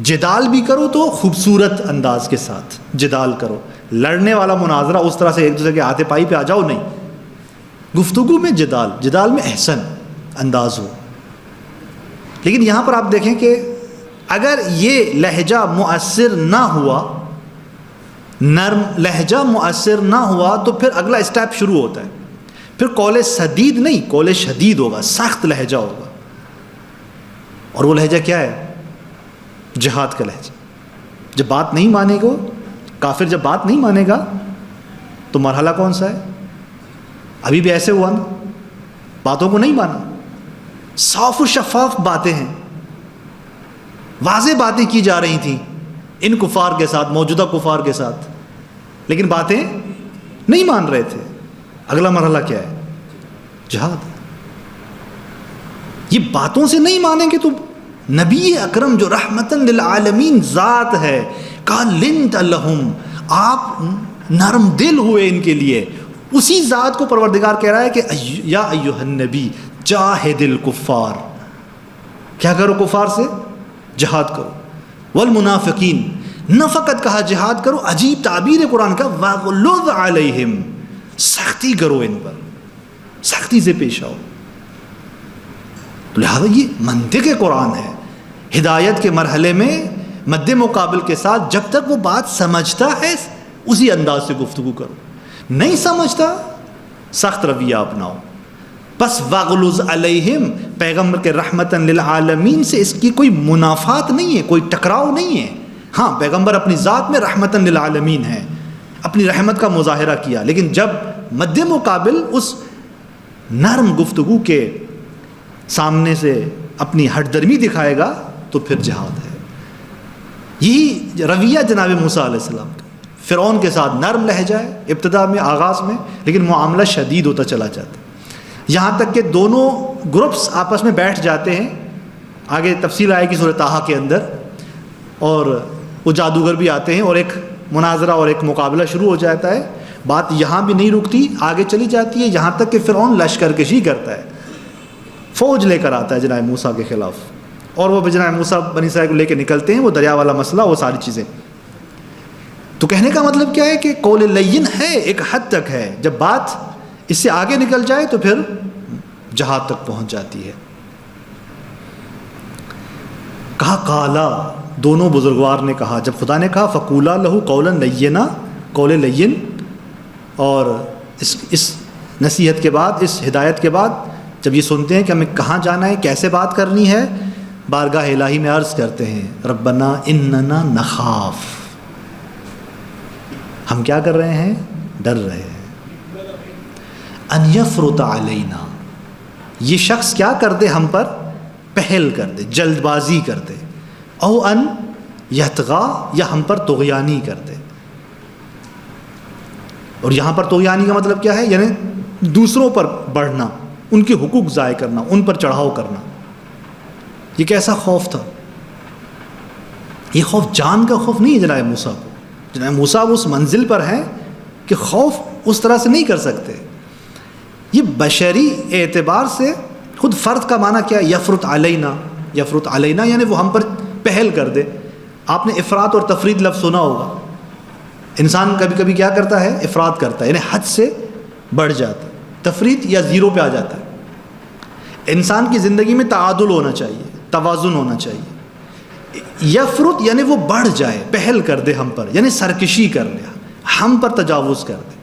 جدال بھی کرو تو خوبصورت انداز کے ساتھ جدال کرو، لڑنے والا مناظرہ اس طرح سے ایک دوسرے کے ہاتھے پائی پہ آ جاؤ نہیں، گفتگو میں جدال میں احسن انداز ہو۔ لیکن یہاں پر آپ دیکھیں کہ اگر یہ لہجہ مؤثر نہ ہوا، نرم لہجہ مؤثر نہ ہوا، تو پھر اگلا اسٹیپ شروع ہوتا ہے، پھر قول سدید نہیں، قول شدید ہوگا، سخت لہجہ ہوگا۔ اور وہ لہجہ کیا ہے؟ جہاد کا لہجہ۔ جب بات نہیں مانے گا کافر، جب بات نہیں مانے گا تو مرحلہ کون سا ہے؟ ابھی بھی ایسے ہوا نا، باتوں کو نہیں مانا، صاف و شفاف باتیں ہیں، واضح باتیں کی جا رہی تھیں ان کفار کے ساتھ، موجودہ کفار کے ساتھ، لیکن باتیں نہیں مان رہے تھے۔ اگلا مرحلہ کیا ہے؟ جہاد۔ یہ باتوں سے نہیں مانیں گے تو نبی اکرم جو رحمتاً للعالمین ذات ہے، کہا لنت لہم، آپ نرم دل ہوئے ان کے لیے، اسی ذات کو پروردگار کہہ رہا ہے کہ یا ایھا النبی جاہد الکفار، کیا کرو؟ کفار سے جہاد کرو، والمنافقین، نہ فقط کہا جہاد کرو، عجیب تعبیر قرآن کا، واغلظ علیہم، سختی کرو ان پر، سختی سے پیش آؤ۔ لہذا یہ منطق قرآن ہے، ہدایت کے مرحلے میں مد مقابل کے ساتھ جب تک وہ بات سمجھتا ہے اسی انداز سے گفتگو کرو، نہیں سمجھتا سخت رویہ اپناؤ۔ بس واغلظ علیہم، پیغمبر کے رحمتاً للعالمین سے اس کی کوئی منافات نہیں ہے، کوئی ٹکراؤ نہیں ہے، ہاں پیغمبر اپنی ذات میں رحمتاً للعالمین ہے، اپنی رحمت کا مظاہرہ کیا، لیکن جب مد مقابل اس نرم گفتگو کے سامنے سے اپنی ہٹ درمی دکھائے گا تو پھر جہاد ہے۔ یہی رویہ جناب موسیٰ علیہ السلام کا، فرعون کے ساتھ نرم لہجہ ہے ابتدا میں، آغاز میں، لیکن معاملہ شدید ہوتا چلا جاتا ہے، یہاں تک کہ دونوں گروپس آپس میں بیٹھ جاتے ہیں۔ آگے تفصیل آئے گی سورہ طٰہٰ کے اندر، اور وہ جادوگر بھی آتے ہیں اور ایک مناظرہ اور ایک مقابلہ شروع ہو جاتا ہے۔ بات یہاں بھی نہیں رکتی، آگے چلی جاتی ہے، یہاں تک کہ فرعون لشکر کشی کرتا ہے، فوج لے کر آتا ہے جناب موسیٰ کے خلاف، اور وہ جناب موسیٰ بنی اسرائیل کو لے کے نکلتے ہیں، وہ دریا والا مسئلہ، وہ ساری چیزیں۔ تو کہنے کا مطلب کیا ہے کہ قول لین ہے، ایک حد تک ہے، جب بات اس سے آگے نکل جائے تو پھر جہاد تک پہنچ جاتی ہے۔ کہا قالا، دونوں بزرگوار نے کہا، جب خدا نے کہا فقولا لہو قولا لینا، قول لین، اور اس نصیحت کے بعد، اس ہدایت کے بعد جب یہ سنتے ہیں کہ ہمیں کہاں جانا ہے، کیسے بات کرنی ہے، بارگاہ الہی میں عرض کرتے ہیں ربنا اننا نخاف، ہم کیا کر رہے ہیں، ڈر رہے ہیں، ان یفرط علینا، یہ شخص کیا کر دے ہم پر، پہل کر دے، جلد بازی کر دے، او ان یطغی، یا ہم پر طغیانی کر دے۔ اور یہاں پر طغیانی کا مطلب کیا ہے، یعنی دوسروں پر بڑھنا، ان کے حقوق ضائع کرنا، ان پر چڑھاؤ کرنا۔ یہ کیسا خوف تھا؟ یہ خوف جان کا خوف نہیں ہے جناب موسیٰ کو، جناب موسیٰ اس منزل پر ہیں کہ خوف اس طرح سے نہیں کر سکتے۔ یہ بشری اعتبار سے خود فرد کا معنی کیا ہے، یفرط علینا، یفرط علینا یعنی وہ ہم پر پہل کر دے۔ آپ نے افراط اور تفرید لفظ سنا ہوگا، انسان کبھی کبھی کیا کرتا ہے، افراط کرتا ہے، یعنی حد سے بڑھ جاتا ہے، تفرید یا زیرو پہ آ جاتا ہے۔ انسان کی زندگی میں تعادل ہونا چاہیے، توازن ہونا چاہیے۔ یفرط یعنی وہ بڑھ جائے، پہل کر دے ہم پر، یعنی سرکشی کر لے، ہم پر تجاوز کر دے۔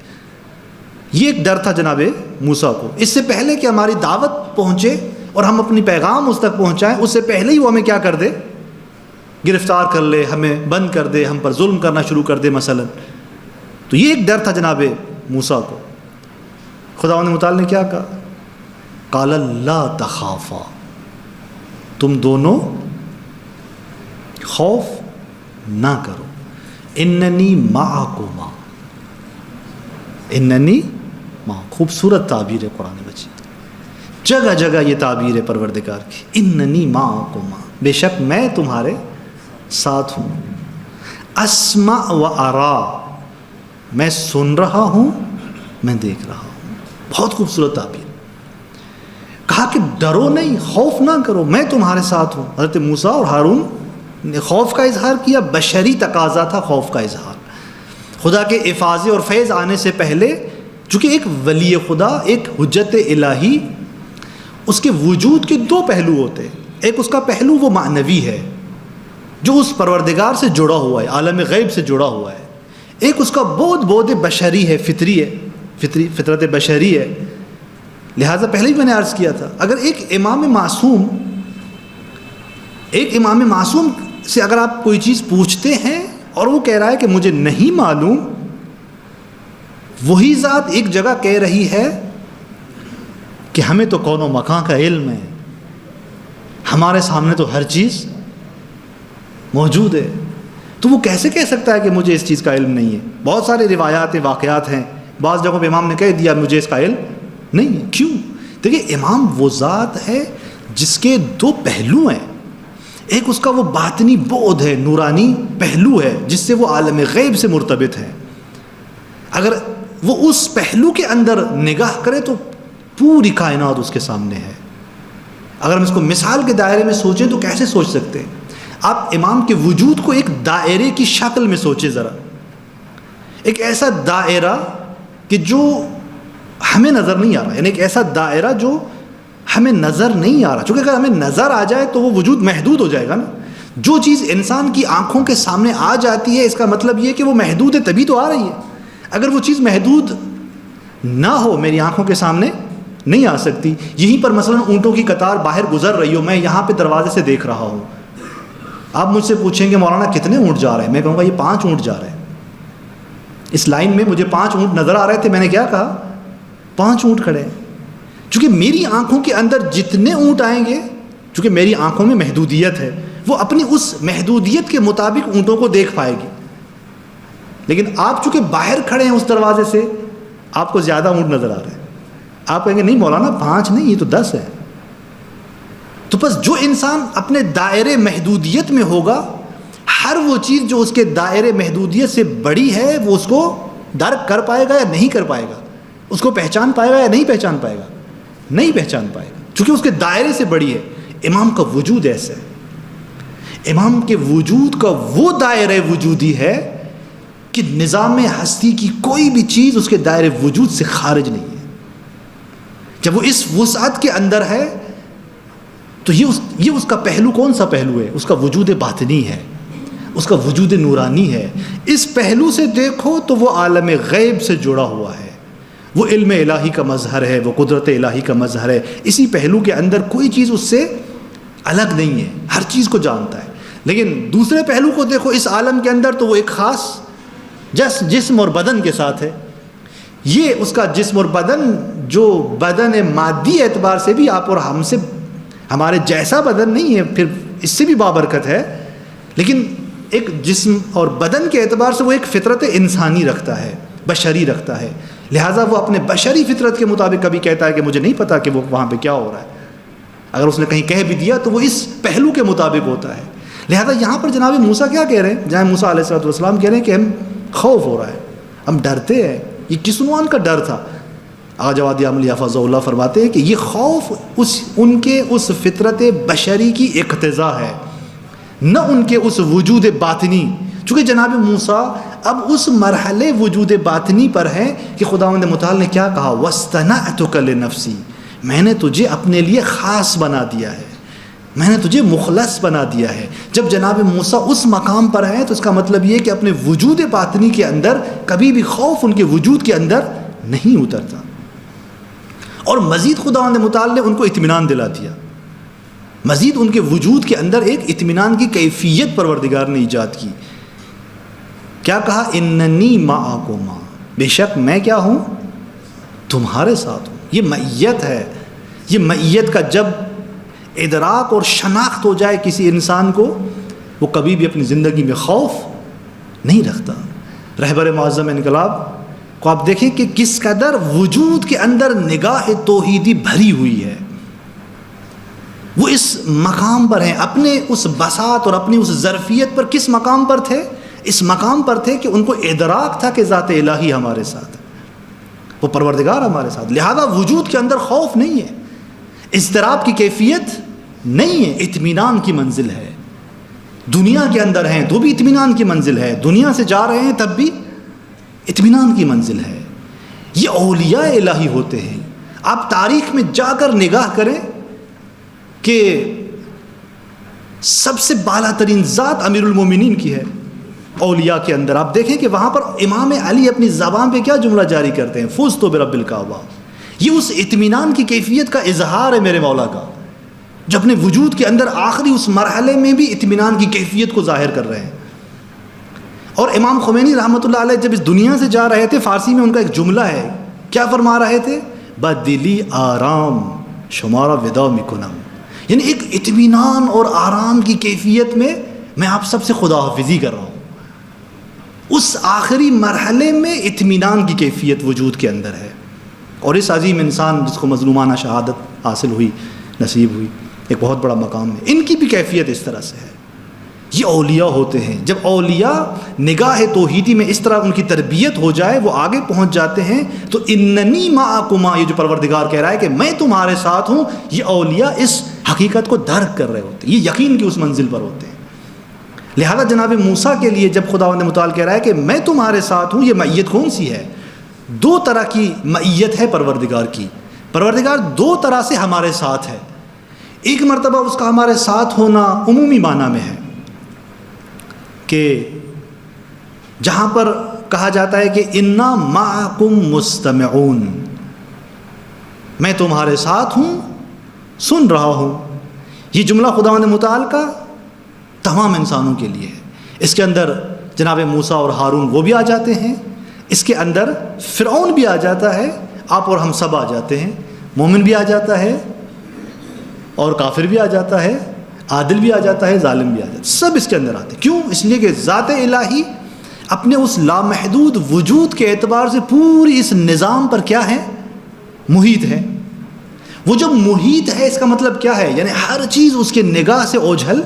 یہ ایک ڈر تھا جناب موسیٰ کو، اس سے پہلے کہ ہماری دعوت پہنچے اور ہم اپنی پیغام اس تک پہنچائیں، اس سے پہلے ہی وہ ہمیں کیا کر دے، گرفتار کر لے، ہمیں بند کر دے، ہم پر ظلم کرنا شروع کر دے مثلا۔ تو یہ ایک ڈر تھا جناب موسیٰ کو۔ خداوند متعال نے کیا کہا، قال لا تخافا، تم دونوں خوف نہ کرو، اننی معکما، اننی ماں، خوبصورت تعبیر ہے قرآن مجید، جگہ جگہ یہ تعبیر ہے پروردگار کی، اننی معکما، بے شک میں تمہارے ساتھ ہوں، اسمع و ارا، میں سن رہا ہوں، میں دیکھ رہا ہوں۔ بہت خوبصورت تعبیر۔ کہا کہ ڈرو نہیں، خوف نہ کرو، میں تمہارے ساتھ ہوں۔ حضرت موسیٰ اور ہارون نے خوف کا اظہار کیا، بشری تقاضا تھا خوف کا اظہار۔ خدا کے افاضے اور فیض آنے سے پہلے، چونکہ ایک ولی خدا، ایک حجت الہی، اس کے وجود کے دو پہلو ہوتے ہیں۔ ایک اس کا پہلو وہ معنوی ہے جو اس پروردگار سے جڑا ہوا ہے، عالم غیب سے جڑا ہوا ہے۔ ایک اس کا بود بشری ہے، فطری ہے، فطرت بشری ہے۔ لہٰذا پہلے ہی میں نے عرض کیا تھا، اگر ایک امام معصوم سے اگر آپ کوئی چیز پوچھتے ہیں اور وہ کہہ رہا ہے کہ مجھے نہیں معلوم، وہی ذات ایک جگہ کہہ رہی ہے کہ ہمیں تو کون و مکان کا علم ہے، ہمارے سامنے تو ہر چیز موجود ہے، تو وہ کیسے کہہ سکتا ہے کہ مجھے اس چیز کا علم نہیں ہے؟ بہت سارے روایات واقعات ہیں، بعض جگہوں پہ امام نے کہہ دیا مجھے اس کا علم نہیں ہے۔ کیوں؟ دیکھیے امام وہ ذات ہے جس کے دو پہلو ہیں، ایک اس کا وہ باطنی بعد ہے، نورانی پہلو ہے جس سے وہ عالم غیب سے مرتبط ہے۔ اگر وہ اس پہلو کے اندر نگاہ کرے تو پوری کائنات اس کے سامنے ہے۔ اگر ہم اس کو مثال کے دائرے میں سوچیں تو کیسے سوچ سکتے ہیں؟ آپ امام کے وجود کو ایک دائرے کی شکل میں سوچیں ذرا، ایک ایسا دائرہ کہ جو ہمیں نظر نہیں آ رہا، یعنی ایک ایسا دائرہ جو ہمیں نظر نہیں آ رہا، چونکہ اگر ہمیں نظر آ جائے تو وہ وجود محدود ہو جائے گا نا۔ جو چیز انسان کی آنکھوں کے سامنے آ جاتی ہے اس کا مطلب یہ کہ وہ محدود ہے، تبھی تو آ رہی ہے۔ اگر وہ چیز محدود نہ ہو، میری آنکھوں کے سامنے نہیں آ سکتی۔ یہیں پر مثلا اونٹوں کی قطار باہر گزر رہی ہو، میں یہاں پہ دروازے سے دیکھ رہا ہوں، آپ مجھ سے پوچھیں گے مولانا کتنے اونٹ جا رہے ہیں، میں کہوں گا یہ 5 اونٹ جا رہے ہیں، اس لائن میں مجھے 5 اونٹ نظر آ رہے تھے، میں نے کیا کہا 5 اونٹ کھڑے ہیں، چونکہ میری آنکھوں کے اندر جتنے اونٹ آئیں گے، چونکہ میری آنکھوں میں محدودیت ہے، وہ اپنی اس محدودیت کے مطابق اونٹوں کو دیکھ پائے گی، لیکن آپ چونکہ باہر کھڑے ہیں اس دروازے سے، آپ کو زیادہ اونٹ نظر آ رہے ہیں، آپ کہیں گے نہیں مولانا 5 نہیں، یہ تو 10 ہے۔ تو بس جو انسان اپنے دائرے محدودیت میں ہوگا، ہر وہ چیز جو اس کے دائرے محدودیت سے بڑی ہے وہ اس کو درک کر پائے گا یا نہیں کر پائے گا، اس کو پہچان پائے گا یا نہیں پہچان پائے گا، نہیں پہچان پائے گا، چونکہ اس کے دائرے سے بڑی ہے۔ امام کا وجود ایسا ہے، امام کے وجود کا وہ دائرہ وجودی ہے کہ نظام ہستی کی کوئی بھی چیز اس کے دائرے وجود سے خارج نہیں ہے۔ جب وہ اس وسعت کے اندر ہے تو یہ اس کا پہلو کون سا پہلو ہے؟ اس کا وجود باطنی ہے، اس کا وجود نورانی ہے۔ اس پہلو سے دیکھو تو وہ عالم غیب سے جڑا ہوا ہے، وہ علم الہی کا مظہر ہے، وہ قدرت الہی کا مظہر ہے۔ اسی پہلو کے اندر کوئی چیز اس سے الگ نہیں ہے، ہر چیز کو جانتا ہے۔ لیکن دوسرے پہلو کو دیکھو اس عالم کے اندر تو وہ ایک خاص جسم اور بدن کے ساتھ ہے۔ یہ اس کا جسم اور بدن جو بدن مادی اعتبار سے بھی آپ اور ہم سے ہمارے جیسا بدن نہیں ہے، پھر اس سے بھی بابرکت ہے، لیکن ایک جسم اور بدن کے اعتبار سے وہ ایک فطرت انسانی رکھتا ہے، بشری رکھتا ہے، لہٰذا وہ اپنے بشری فطرت کے مطابق کبھی کہتا ہے کہ مجھے نہیں پتا کہ وہ وہاں پہ کیا ہو رہا ہے۔ اگر اس نے کہیں کہہ بھی دیا تو وہ اس پہلو کے مطابق ہوتا ہے۔ لہٰذا یہاں پر جناب موسیٰ کیا کہہ رہے ہیں؟ جناب موسیٰ علیہ السلام کہہ رہے ہیں کہ ہم خوف ہو رہا ہے، ہم ڈرتے ہیں۔ یہ کس عنوان کا ڈر تھا؟ آغا جواد عملی حفظ اللہ فرماتے ہیں کہ یہ خوف ان کے اس فطرت بشری کی اقتضا ہے، نہ ان کے اس وجود باطنی، چونکہ جناب موسیٰ اب اس مرحلے وجود باطنی پر ہیں کہ خداوند متعال نے کیا کہا، وَاسْتَنَعْتُكَ لِنَفْسِي، میں نے تجھے اپنے لیے خاص بنا دیا ہے، میں نے تجھے مخلص بنا دیا ہے۔ جب جناب موسیٰ اس مقام پر ہیں تو اس کا مطلب یہ کہ اپنے وجود باطنی کے اندر کبھی بھی خوف ان کے وجود کے اندر نہیں اترتا، اور مزید خداوند متعال نے ان کو اطمینان دلا دیا، مزید ان کے وجود کے اندر ایک اطمینان کی کیفیت پروردگار نے ایجاد کی۔ کیا کہا؟ اننی معکما، بے شک میں کیا ہوں؟ تمہارے ساتھ ہوں۔ یہ معیت ہے، یہ معیت کا جب ادراک اور شناخت ہو جائے کسی انسان کو، وہ کبھی بھی اپنی زندگی میں خوف نہیں رکھتا۔ رہبر معظم انقلاب کو آپ دیکھیں کہ کس قدر وجود کے اندر نگاہ توحیدی بھری ہوئی ہے، وہ اس مقام پر ہیں، اپنے اس بساط اور اپنی اس ظرفیت پر کس مقام پر تھے؟ اس مقام پر تھے کہ ان کو ادراک تھا کہ ذات الہی ہمارے ساتھ ہے، وہ پروردگار ہمارے ساتھ، لہذا وجود کے اندر خوف نہیں ہے، اضطراب کی کیفیت نہیں ہے، اطمینان کی منزل ہے۔ دنیا کے اندر ہیں تو بھی اطمینان کی منزل ہے، دنیا سے جا رہے ہیں تب بھی اطمینان کی منزل ہے۔ یہ اولیاء الہی ہوتے ہیں۔ آپ تاریخ میں جا کر نگاہ کریں کہ سب سے بالا ترین ذات امیر المومنین کی ہے اولیاء کے اندر۔ آپ دیکھیں کہ وہاں پر امام علی اپنی زبان پہ کیا جملہ جاری کرتے ہیں، فزت برب الکعبہ۔ یہ اس اطمینان کی کیفیت کا اظہار ہے میرے مولا کا، جو اپنے وجود کے اندر آخری اس مرحلے میں بھی اطمینان کی کیفیت کو ظاہر کر رہے ہیں۔ اور امام خمینی رحمۃ اللہ علیہ جب اس دنیا سے جا رہے تھے، فارسی میں ان کا ایک جملہ ہے، کیا فرما رہے تھے؟ بدلی آرام شمارا ودا میں کنم، یعنی ایک اطمینان اور آرام کی کیفیت میں میں آپ سب سے خدا حافظی کر رہا ہوں۔ اس آخری مرحلے میں اطمینان کی کیفیت وجود کے اندر ہے، اور اس عظیم انسان جس کو مظلومانہ شہادت حاصل ہوئی، نصیب ہوئی، ایک بہت بڑا مقام ہے، ان کی بھی کیفیت اس طرح سے ہے۔ یہ اولیاء ہوتے ہیں۔ جب اولیاء نگاہ توحیدی میں اس طرح ان کی تربیت ہو جائے، وہ آگے پہنچ جاتے ہیں، تو اننی معکما، یہ جو پروردگار کہہ رہا ہے کہ میں تمہارے ساتھ ہوں، یہ اولیاء اس حقیقت کو درک کر رہے ہوتے ہیں، یہ یقین کی اس منزل پر ہوتے ہیں۔ لہذا جناب موسیٰ کے لیے جب خداوند متعال کہہ رہا ہے کہ میں تمہارے ساتھ ہوں، یہ معیت کون سی ہے؟ دو طرح کی معیت ہے پروردگار کی۔ پروردگار دو طرح سے ہمارے ساتھ ہے۔ ایک مرتبہ اس کا ہمارے ساتھ ہونا عمومی معنی میں ہے کہ جہاں پر کہا جاتا ہے کہ انا معکم مستمعون، میں تمہارے ساتھ ہوں، سن رہا ہوں۔ یہ جملہ خداوند متعال کا تمام انسانوں کے لیے ہے۔ اس کے اندر جناب موسیٰ اور ہارون وہ بھی آ جاتے ہیں، اس کے اندر فرعون بھی آ جاتا ہے، آپ اور ہم سب آ جاتے ہیں، مومن بھی آ جاتا ہے اور کافر بھی آ جاتا ہے، عادل بھی آ جاتا ہے، ظالم بھی آ جاتا ہے، سب اس کے اندر آتے ہیں۔ کیوں؟ اس لیے کہ ذات الہی اپنے اس لامحدود وجود کے اعتبار سے پوری اس نظام پر کیا ہے؟ محیط ہے۔ وہ جب محیط ہے اس کا مطلب کیا ہے؟ یعنی ہر چیز اس کے نگاہ سے اوجھل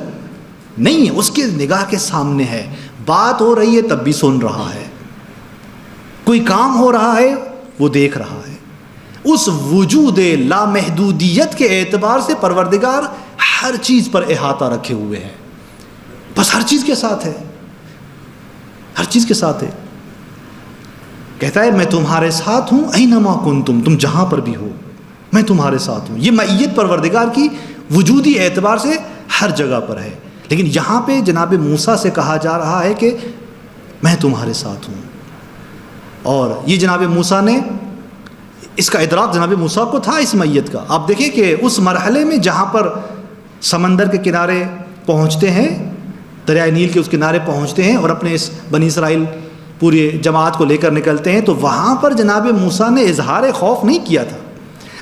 نہیں ہے، اس کے نگاہ کے سامنے ہے۔ بات ہو رہی ہے تب بھی سن رہا ہے، کوئی کام ہو رہا ہے وہ دیکھ رہا ہے۔ اس وجود لامحدودیت کے اعتبار سے پروردگار ہر چیز پر احاطہ رکھے ہوئے ہے، بس ہر چیز کے ساتھ ہے، ہر چیز کے ساتھ ہے۔ کہتا ہے میں تمہارے ساتھ ہوں، اینما کنتم، تم جہاں پر بھی ہو میں تمہارے ساتھ ہوں۔ یہ معیت پروردگار کی وجودی اعتبار سے ہر جگہ پر ہے، لیکن یہاں پہ جناب موسیٰ سے کہا جا رہا ہے کہ میں تمہارے ساتھ ہوں۔ اور یہ جناب موسیٰ نے اس کا ادراک جناب موسیٰ کو تھا اس معیت کا۔ آپ دیکھیں کہ اس مرحلے میں جہاں پر سمندر کے کنارے پہنچتے ہیں، دریائے نیل کے اس کنارے پہنچتے ہیں اور اپنے اس بنی اسرائیل پوری جماعت کو لے کر نکلتے ہیں، تو وہاں پر جناب موسیٰ نے اظہار خوف نہیں کیا تھا۔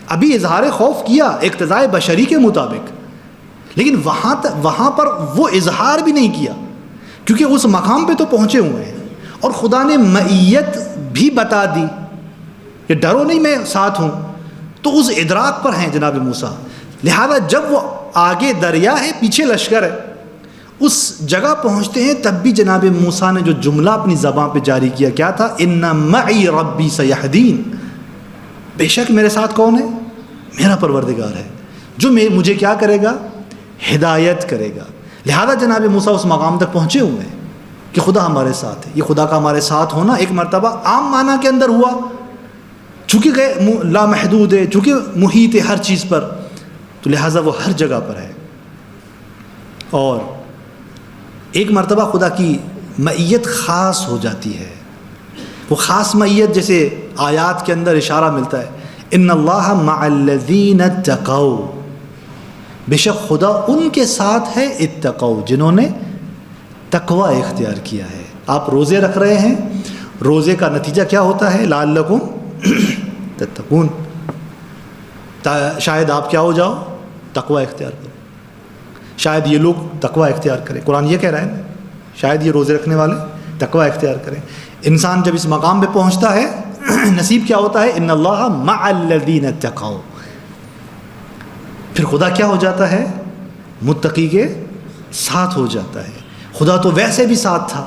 ابھی اظہار خوف کیا اقتضاء بشری کے مطابق، لیکن وہاں پر وہ اظہار بھی نہیں کیا، کیونکہ اس مقام پہ تو پہنچے ہوئے ہیں اور خدا نے معیت بھی بتا دی کہ ڈرو نہیں میں ساتھ ہوں، تو اس ادراک پر ہیں جناب موسیٰ۔ لہذا جب وہ آگے دریا ہے پیچھے لشکر ہے، اس جگہ پہنچتے ہیں، تب بھی جناب موسیٰ نے جو جملہ اپنی زبان پہ جاری کیا کیا تھا؟ ان معی ربی سیہدین، بے شک میرے ساتھ کون ہے؟ میرا پروردگار ہے جو مجھے کیا کرے گا؟ ہدایت کرے گا۔ لہذا جناب موسیٰ اس مقام تک پہنچے ہوئے ہیں کہ خدا ہمارے ساتھ ہے۔ یہ خدا کا ہمارے ساتھ ہونا ایک مرتبہ عام معنی کے اندر ہوا، چونکہ لامحدود ہے، چونکہ محیط ہے ہر چیز پر، تو لہٰذا وہ ہر جگہ پر ہے۔ اور ایک مرتبہ خدا کی معیت خاص ہو جاتی ہے، وہ خاص معیت جیسے آیات کے اندر اشارہ ملتا ہے، ان اللہ مع الذین اتقوا، بے شک خدا ان کے ساتھ ہے اتقوا، جنہوں نے تقوی اختیار کیا ہے۔ آپ روزے رکھ رہے ہیں، روزے کا نتیجہ کیا ہوتا ہے؟ لعلکم تتقون، شاید آپ کیا ہو جاؤ؟ تقوی اختیار کرو، شاید یہ لوگ تقوی اختیار کریں۔ قرآن یہ کہہ رہا ہے شاید یہ روزے رکھنے والے تقوی اختیار کریں۔ انسان جب اس مقام پہ پہنچتا ہے نصیب کیا ہوتا ہے؟ ان اللہ مع الذین اتقوا، پھر خدا کیا ہو جاتا ہے؟ متقی کے ساتھ ہو جاتا ہے۔ خدا تو ویسے بھی ساتھ تھا،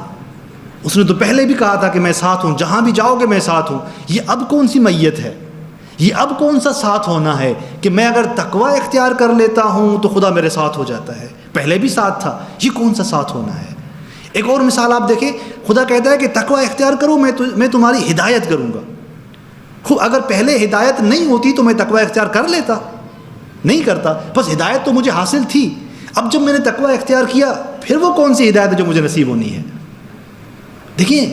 اس نے تو پہلے بھی کہا تھا کہ میں ساتھ ہوں، جہاں بھی جاؤ گے میں ساتھ ہوں۔ یہ اب کون سی معیت ہے؟ یہ اب کون سا ساتھ ہونا ہے کہ میں اگر تقوی اختیار کر لیتا ہوں تو خدا میرے ساتھ ہو جاتا ہے؟ پہلے بھی ساتھ تھا، یہ کون سا ساتھ ہونا ہے؟ ایک اور مثال آپ دیکھیں، خدا کہتا ہے کہ تقوی اختیار کرو، میں تمہاری ہدایت کروں گا۔ اگر پہلے ہدایت نہیں ہوتی تو میں تقوی اختیار کر لیتا، نہیں کرتا، بس ہدایت تو مجھے حاصل تھی۔ اب جب میں نے تقوی اختیار کیا، پھر وہ کون سی ہدایت ہے جو مجھے نصیب ہونی ہے؟ دیکھیں،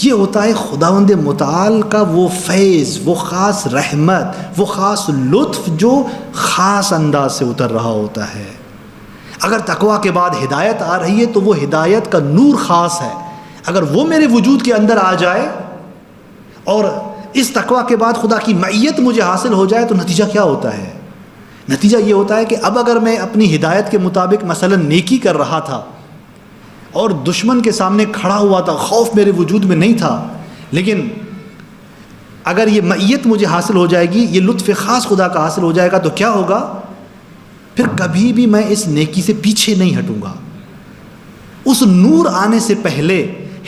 یہ ہوتا ہے خداوند متعال کا وہ فیض، وہ خاص رحمت، وہ خاص لطف جو خاص انداز سے اتر رہا ہوتا ہے۔ اگر تقوی کے بعد ہدایت آ رہی ہے تو وہ ہدایت کا نور خاص ہے، اگر وہ میرے وجود کے اندر آ جائے اور اس تقوی کے بعد خدا کی معیت مجھے حاصل ہو جائے تو نتیجہ کیا ہوتا ہے؟ نتیجہ یہ ہوتا ہے کہ اب اگر میں اپنی ہدایت کے مطابق مثلا نیکی کر رہا تھا اور دشمن کے سامنے کھڑا ہوا تھا، خوف میرے وجود میں نہیں تھا، لیکن اگر یہ معیت مجھے حاصل ہو جائے گی، یہ لطف خاص خدا کا حاصل ہو جائے گا، تو کیا ہوگا؟ پھر کبھی بھی میں اس نیکی سے پیچھے نہیں ہٹوں گا۔ اس نور آنے سے پہلے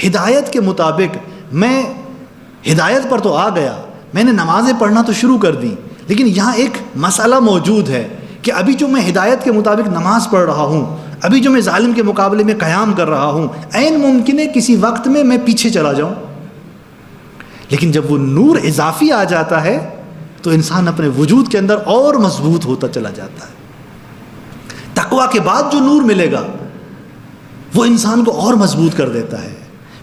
ہدایت کے مطابق میں ہدایت پر تو آ گیا، میں نے نمازیں پڑھنا تو شروع کر دیں، لیکن یہاں ایک مسئلہ موجود ہے کہ ابھی جو میں ہدایت کے مطابق نماز پڑھ رہا ہوں، ابھی جو میں ظالم کے مقابلے میں قیام کر رہا ہوں، عین ممکن ہے کسی وقت میں پیچھے چلا جاؤں، لیکن جب وہ نور اضافی آ جاتا ہے تو انسان اپنے وجود کے اندر اور مضبوط ہوتا چلا جاتا ہے۔ تقوی کے بعد جو نور ملے گا وہ انسان کو اور مضبوط کر دیتا ہے۔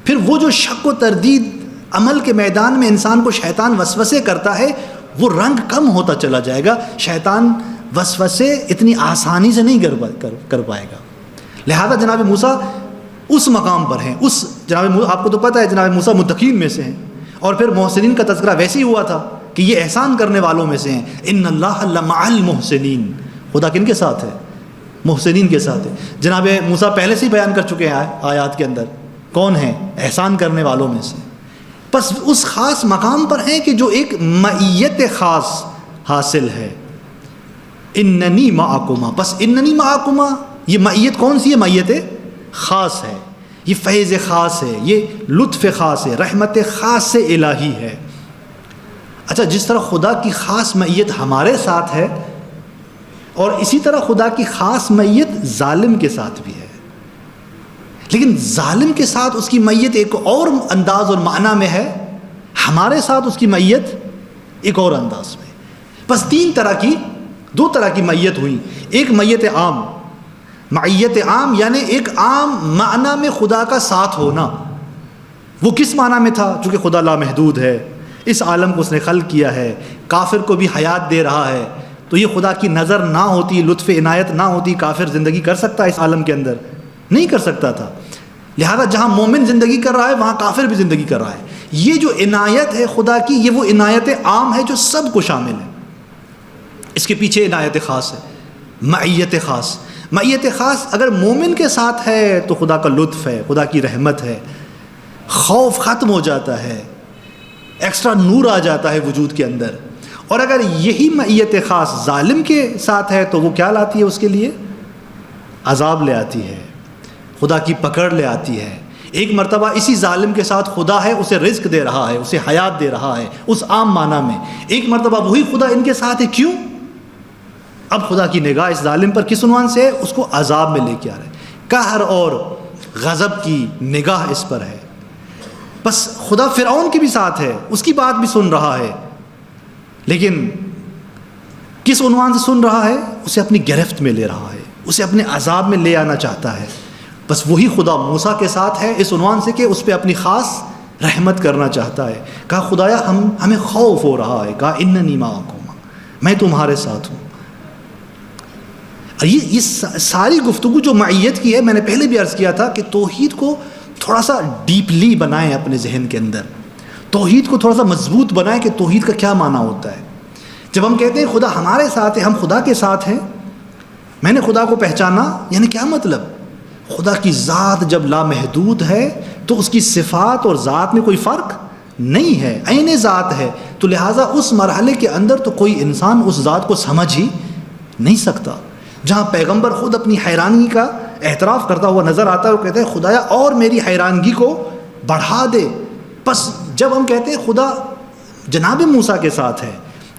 پھر وہ جو شک و تردید عمل کے میدان میں انسان کو شیطان وسوسے کرتا ہے، وہ رنگ کم ہوتا چلا جائے گا، شیطان وسوسے اتنی آسانی سے نہیں کر پائے گا۔ لہذا جناب موسیٰ اس مقام پر ہیں. اس جناب آپ کو تو پتہ ہے جناب موسیٰ متقین میں سے ہیں, اور پھر محسنین کا تذکرہ ویسے ہی ہوا تھا کہ یہ احسان کرنے والوں میں سے ہیں. ان اللہ لمع المحسنین, خدا کن کے ساتھ ہے؟ محسنین کے ساتھ ہے. جناب موسیٰ پہلے سے ہی بیان کر چکے ہیں آیات کے اندر کون ہیں؟ احسان کرنے والوں میں سے. بس اس خاص مقام پر ہیں کہ جو ایک معیت خاص حاصل ہے. اننی معکما, بس اننی معکما, یہ معیت کون سی ہے؟ معیت خاص ہے, یہ فیض خاص ہے, یہ لطف خاص ہے, رحمت خاص سے الہی ہے. اچھا, جس طرح خدا کی خاص معیت ہمارے ساتھ ہے, اور اسی طرح خدا کی خاص معیت ظالم کے ساتھ بھی ہے. لیکن ظالم کے ساتھ اس کی معیت ایک اور انداز اور معنی میں ہے, ہمارے ساتھ اس کی معیت ایک اور انداز میں. بس دو طرح کی معیت ہوئی. ایک معیت عام, معیت عام یعنی ایک عام معنی میں خدا کا ساتھ ہونا. وہ کس معنی میں تھا؟ چونکہ خدا لامحدود ہے, اس عالم کو اس نے خلق کیا ہے, کافر کو بھی حیات دے رہا ہے, تو یہ خدا کی نظر نہ ہوتی, لطف عنایت نہ ہوتی, کافر زندگی کر سکتا ہے اس عالم کے اندر؟ نہیں کر سکتا تھا. لہذا جہاں مومن زندگی کر رہا ہے وہاں کافر بھی زندگی کر رہا ہے. یہ جو عنایت ہے خدا کی, یہ وہ عنایت عام ہے جو سب کو شامل ہے. اس کے پیچھے عنایت خاص ہے, معیت خاص. معیت خاص اگر مومن کے ساتھ ہے تو خدا کا لطف ہے, خدا کی رحمت ہے, خوف ختم ہو جاتا ہے, ایکسٹرا نور آ جاتا ہے وجود کے اندر. اور اگر یہی معیت خاص ظالم کے ساتھ ہے تو وہ کیا لاتی ہے اس کے لیے؟ عذاب لے آتی ہے, خدا کی پکڑ لے آتی ہے. ایک مرتبہ اسی ظالم کے ساتھ خدا ہے, اسے رزق دے رہا ہے, اسے حیات دے رہا ہے اس عام معنی میں. ایک مرتبہ وہی خدا ان کے ساتھ ہے. کیوں؟ اب خدا کی نگاہ اس ظالم پر کس عنوان سے ہے؟ اس کو عذاب میں لے کے آ رہے ہیں. قہر اور غضب کی نگاہ اس پر ہے. بس خدا فرعون کے بھی ساتھ ہے, اس کی بات بھی سن رہا ہے, لیکن کس عنوان سے سن رہا ہے؟ اسے اپنی گرفت میں لے رہا ہے, اسے اپنے عذاب میں لے آنا چاہتا ہے. بس وہی خدا موسیٰ کے ساتھ ہے اس عنوان سے کہ اس پہ اپنی خاص رحمت کرنا چاہتا ہے. کہا خدایا ہمیں خوف ہو رہا ہے, کہا اننی معکم, میں تمہارے ساتھ ہوں. یہ ساری گفتگو جو معیت کی ہے, میں نے پہلے بھی عرض کیا تھا کہ توحید کو تھوڑا سا ڈیپلی بنائیں اپنے ذہن کے اندر, توحید کو تھوڑا سا مضبوط بنائیں کہ توحید کا کیا معنی ہوتا ہے. جب ہم کہتے ہیں خدا ہمارے ساتھ ہے, ہم خدا کے ساتھ ہیں, میں نے خدا کو پہچانا, یعنی کیا مطلب؟ خدا کی ذات جب لامحدود ہے تو اس کی صفات اور ذات میں کوئی فرق نہیں ہے, عین ذات ہے. تو لہٰذا اس مرحلے کے اندر تو کوئی انسان اس ذات کو سمجھ ہی نہیں سکتا. جہاں پیغمبر خود اپنی حیرانی کا اعتراف کرتا ہوا نظر آتا ہے, وہ کہتے ہیں خدایا اور میری حیرانگی کو بڑھا دے. بس جب ہم کہتے ہیں خدا جناب موسیٰ کے ساتھ ہے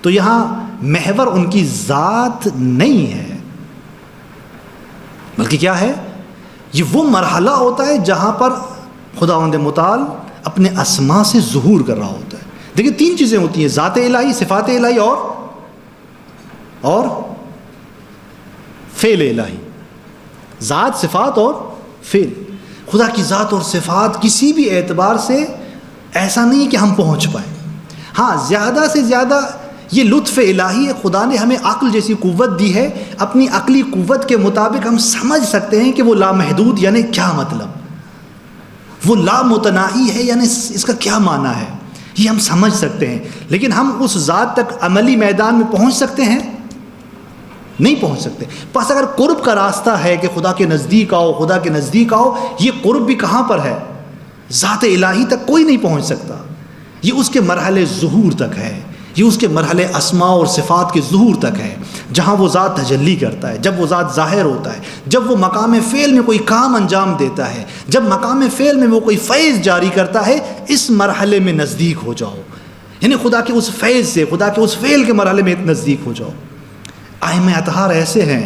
تو یہاں محور ان کی ذات نہیں ہے, بلکہ کیا ہے؟ یہ وہ مرحلہ ہوتا ہے جہاں پر خداوند متعال اپنے اسماء سے ظہور کر رہا ہوتا ہے. دیکھیں تین چیزیں ہوتی ہیں, ذات الہی, صفات الہی اور فعل الہی. ذات, صفات اور فعل. خدا کی ذات اور صفات کسی بھی اعتبار سے ایسا نہیں کہ ہم پہنچ پائیں. ہاں زیادہ سے زیادہ یہ لطف الہی ہے, خدا نے ہمیں عقل جیسی قوت دی ہے, اپنی عقلی قوت کے مطابق ہم سمجھ سکتے ہیں کہ وہ لامحدود یعنی کیا مطلب, وہ لامتناہی ہے یعنی اس کا کیا معنی ہے, یہ ہم سمجھ سکتے ہیں. لیکن ہم اس ذات تک عملی میدان میں پہنچ سکتے ہیں؟ نہیں پہنچ سکتے. بس اگر قرب کا راستہ ہے کہ خدا کے نزدیک آؤ, خدا کے نزدیک آؤ, یہ قرب بھی کہاں پر ہے؟ ذات الہی تک کوئی نہیں پہنچ سکتا. یہ اس کے مرحلے ظہور تک ہے, یہ اس کے مرحلے اسماء اور صفات کے ظہور تک ہے, جہاں وہ ذات تجلی کرتا ہے, جب وہ ذات ظاہر ہوتا ہے, جب وہ مقام فعل میں کوئی کام انجام دیتا ہے, جب مقام فعل میں وہ کوئی فیض جاری کرتا ہے. اس مرحلے میں نزدیک ہو جاؤ, یعنی خدا کے اس فیض سے, خدا کے اس فعل کے مرحلے میں نزدیک ہو جاؤ. ائمہ اطہار ایسے ہیں,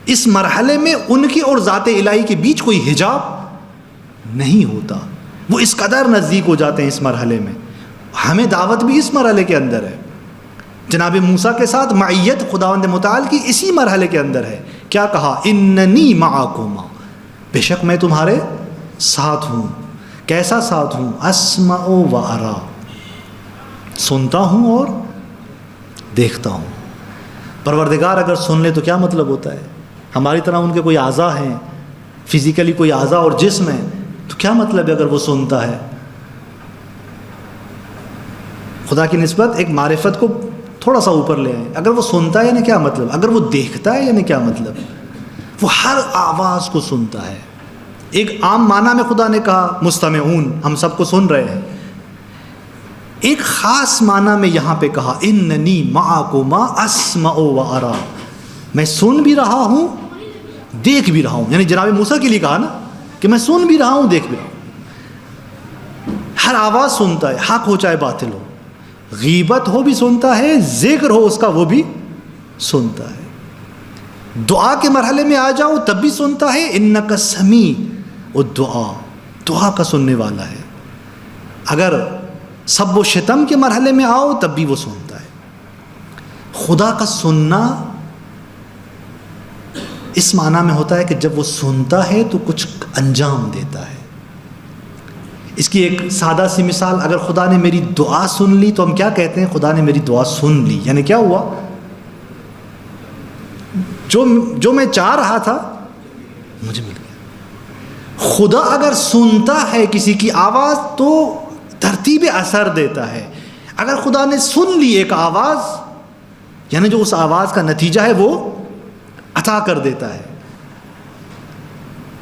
اس مرحلے میں ان کی اور ذات الہی کے بیچ کوئی حجاب نہیں ہوتا, وہ اس قدر نزدیک ہو جاتے ہیں اس مرحلے میں. ہمیں دعوت بھی اس مرحلے کے اندر ہے. جناب موسیٰ کے ساتھ معیت خداوند متعال کی اسی مرحلے کے اندر ہے. کیا کہا؟ اننی معکما, بے شک میں تمہارے ساتھ ہوں. کیسا ساتھ ہوں؟ اسمع و ارا, سنتا ہوں اور دیکھتا ہوں. پروردگار اگر سن لے تو کیا مطلب ہوتا ہے؟ ہماری طرح ان کے کوئی اعضاء ہیں, فزیکلی کوئی اعضاء اور جسم ہے، تو کیا مطلب ہے اگر وہ سنتا ہے؟ خدا کی نسبت ایک معرفت کو تھوڑا سا اوپر لے آئیں. اگر وہ سنتا ہے یعنی کیا مطلب؟ اگر وہ دیکھتا ہے یعنی کیا مطلب؟ وہ ہر آواز کو سنتا ہے. ایک عام معنی میں خدا نے کہا مستمعون، ہم سب کو سن رہے ہیں. ایک خاص معنی میں یہاں پہ کہا اننی معکما اسمع و ارا، میں سن بھی رہا ہوں دیکھ بھی رہا ہوں. یعنی جناب موسیٰ کے لیے کہا نا کہ میں سن بھی رہا ہوں دیکھ بھی رہا ہوں. ہر آواز سنتا ہے، حق ہو چاہے باطل ہو، غیبت ہو بھی سنتا ہے، ذکر ہو اس کا وہ بھی سنتا ہے. دعا کے مرحلے میں آ جاؤ تب بھی سنتا ہے. انک سمیع الدعاء، دعا کا سننے والا ہے. اگر سب و شتم کے مرحلے میں آؤ تب بھی وہ سنتا ہے. خدا کا سننا اس معنی میں ہوتا ہے کہ جب وہ سنتا ہے تو کچھ انجام دیتا ہے. اس کی ایک سادہ سی مثال، اگر خدا نے میری دعا سن لی تو ہم کیا کہتے ہیں؟ خدا نے میری دعا سن لی. یعنی کیا ہوا؟ جو میں چاہ رہا تھا مجھے مل گیا. خدا اگر سنتا ہے کسی کی آواز تو ترتیب اثر دیتا ہے. اگر خدا نے سن لی ایک آواز، یعنی جو اس آواز کا نتیجہ ہے وہ عطا کر دیتا ہے.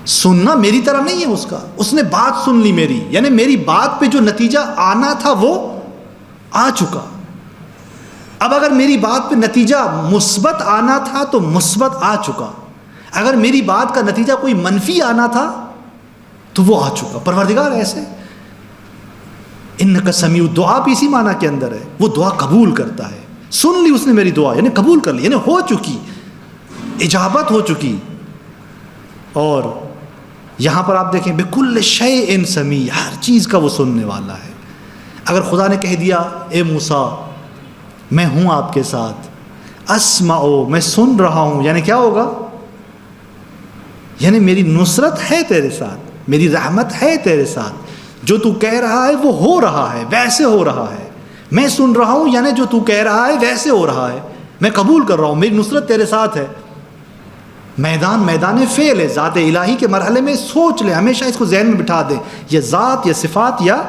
سننا میری طرح نہیں ہے اس کا، اس نے بات سن لی میری، یعنی میری بات پہ جو نتیجہ آنا تھا وہ آ چکا. اب اگر میری بات پہ نتیجہ مثبت آنا تھا تو مثبت آ چکا. اگر میری بات کا نتیجہ کوئی منفی آنا تھا تو وہ آ چکا. پروردگار ایسے انک سمیع دعا بھی اسی معنی کے اندر ہے، وہ دعا قبول کرتا ہے. سن لی اس نے میری دعا، یعنی قبول کر لی، یعنی ہو چکی، اجابت ہو چکی. اور یہاں پر آپ دیکھیں بکل شیء سمیع، ہر چیز کا وہ سننے والا ہے. اگر خدا نے کہہ دیا اے موسیٰ میں ہوں آپ کے ساتھ، اسمع، میں سن رہا ہوں، یعنی کیا ہوگا؟ یعنی میری نصرت ہے تیرے ساتھ، میری رحمت ہے تیرے ساتھ. جو تو کہہ رہا ہے وہ ہو رہا ہے، ویسے ہو رہا ہے. میں سن رہا ہوں یعنی جو تو کہہ رہا ہے ویسے ہو رہا ہے. میں قبول کر رہا ہوں، میری نصرت تیرے ساتھ ہے. میدان فعل ہے. ذات الہی کے مرحلے میں سوچ لیں، ہمیشہ اس کو ذہن میں بٹھا دیں، یہ ذات یا صفات یا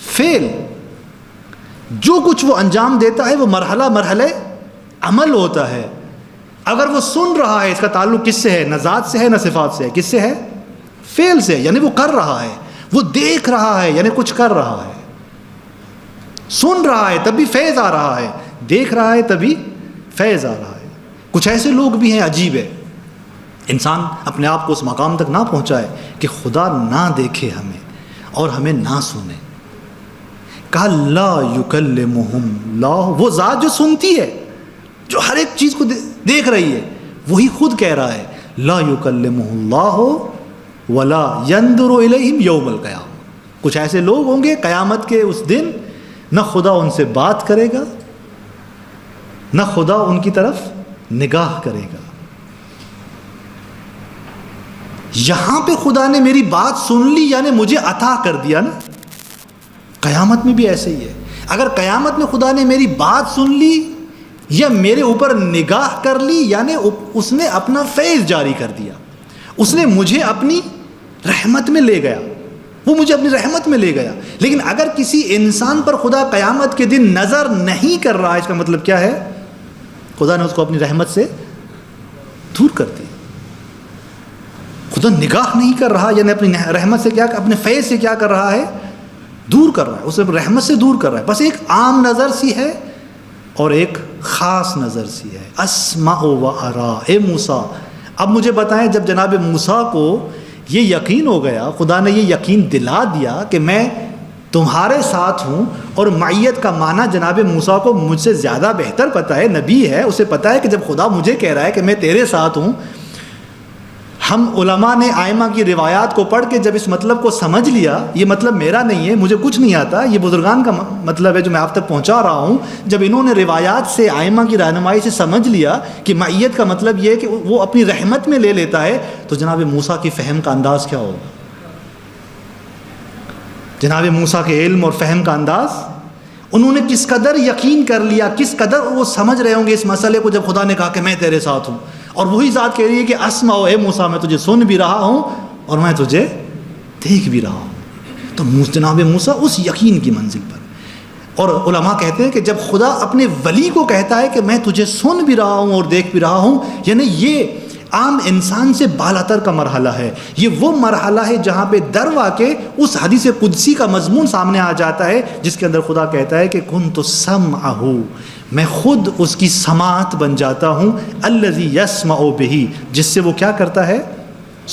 فعل، جو کچھ وہ انجام دیتا ہے وہ مرحلہ عمل ہوتا ہے. اگر وہ سن رہا ہے، اس کا تعلق کس سے ہے؟ نہ ذات سے ہے نہ صفات سے ہے. کس سے ہے؟ فعل سے، یعنی وہ کر رہا ہے. وہ دیکھ رہا ہے یعنی کچھ کر رہا ہے. سن رہا ہے تبھی فیض آ رہا ہے، دیکھ رہا ہے تبھی فیض آ رہا ہے. کچھ ایسے لوگ بھی ہیں، عجیب ہے، انسان اپنے آپ کو اس مقام تک نہ پہنچائے کہ خدا نہ دیکھے ہمیں اور ہمیں نہ سنے. کہا لا یکلمہم، لا وہ ذات جو سنتی ہے، جو ہر ایک چیز کو دیکھ رہی ہے، وہی خود کہہ رہا ہے لا یکلمہ اللہ ولا ینظر الیہم یوم القیامہ. کچھ ایسے لوگ ہوں گے قیامت کے اس دن نہ خدا ان سے بات کرے گا نہ خدا ان کی طرف نگاہ کرے گا. یہاں پہ خدا نے میری بات سن لی یعنی مجھے عطا کر دیا نا. قیامت میں بھی ایسے ہی ہے. اگر قیامت میں خدا نے میری بات سن لی یا میرے اوپر نگاہ کر لی یعنی اس نے اپنا فیض جاری کر دیا، اس نے مجھے اپنی رحمت میں لے گیا، وہ مجھے اپنی رحمت میں لے گیا. لیکن اگر کسی انسان پر خدا قیامت کے دن نظر نہیں کر رہا، اس کا مطلب کیا ہے؟ خدا نے اس کو اپنی رحمت سے دور کر دی. خدا نگاہ نہیں کر رہا یعنی اپنی رحمت سے کیا، اپنے فیض سے کیا کر رہا ہے؟ دور کر رہا ہے، اسے رحمت سے دور کر رہا ہے. بس ایک عام نظر سی ہے اور ایک خاص نظر سی ہے. اسمع و ارا. اے موسیٰ اب مجھے بتائیں، جب جناب موسیٰ کو یہ یقین ہو گیا، خدا نے یہ یقین دلا دیا کہ میں تمہارے ساتھ ہوں، اور معیت کا معنی جناب موسیٰ کو مجھ سے زیادہ بہتر پتہ ہے، نبی ہے، اسے پتہ ہے کہ جب خدا مجھے کہہ رہا ہے کہ میں تیرے ساتھ ہوں. ہم علماء نے آئمہ کی روایات کو پڑھ کے جب اس مطلب کو سمجھ لیا، یہ مطلب میرا نہیں ہے، مجھے کچھ نہیں آتا، یہ بزرگان کا مطلب ہے جو میں آپ تک پہنچا رہا ہوں. جب انہوں نے روایات سے، آئمہ کی رہنمائی سے سمجھ لیا کہ معیت کا مطلب یہ ہے کہ وہ اپنی رحمت میں لے لیتا ہے، تو جناب موسیٰ کی فہم کا انداز کیا ہوگا؟ جناب موسیٰ کے علم اور فہم کا انداز، انہوں نے کس قدر یقین کر لیا، کس قدر وہ سمجھ رہے ہوں گے اس مسئلے کو جب خدا نے کہا کہ میں تیرے ساتھ ہوں. اور وہی ذات کہہ رہی ہے کہ اسمع اے موسیٰ میں تجھے سن بھی رہا ہوں اور میں تجھے دیکھ بھی رہا ہوں. تو جناب موسیٰ اس یقین کی منزل پر. اور علماء کہتے ہیں کہ جب خدا اپنے ولی کو کہتا ہے کہ میں تجھے سن بھی رہا ہوں اور دیکھ بھی رہا ہوں، یعنی یہ عام انسان سے بالاتر کا مرحلہ ہے. یہ وہ مرحلہ ہے جہاں پہ در واقع اس حدیث قدسی کا مضمون سامنے آ جاتا ہے جس کے اندر خدا کہتا ہے کہ کنت سمعہ، میں خود اس کی سماعت بن جاتا ہوں، الذی یسمع بہ، جس سے وہ کیا کرتا ہے؟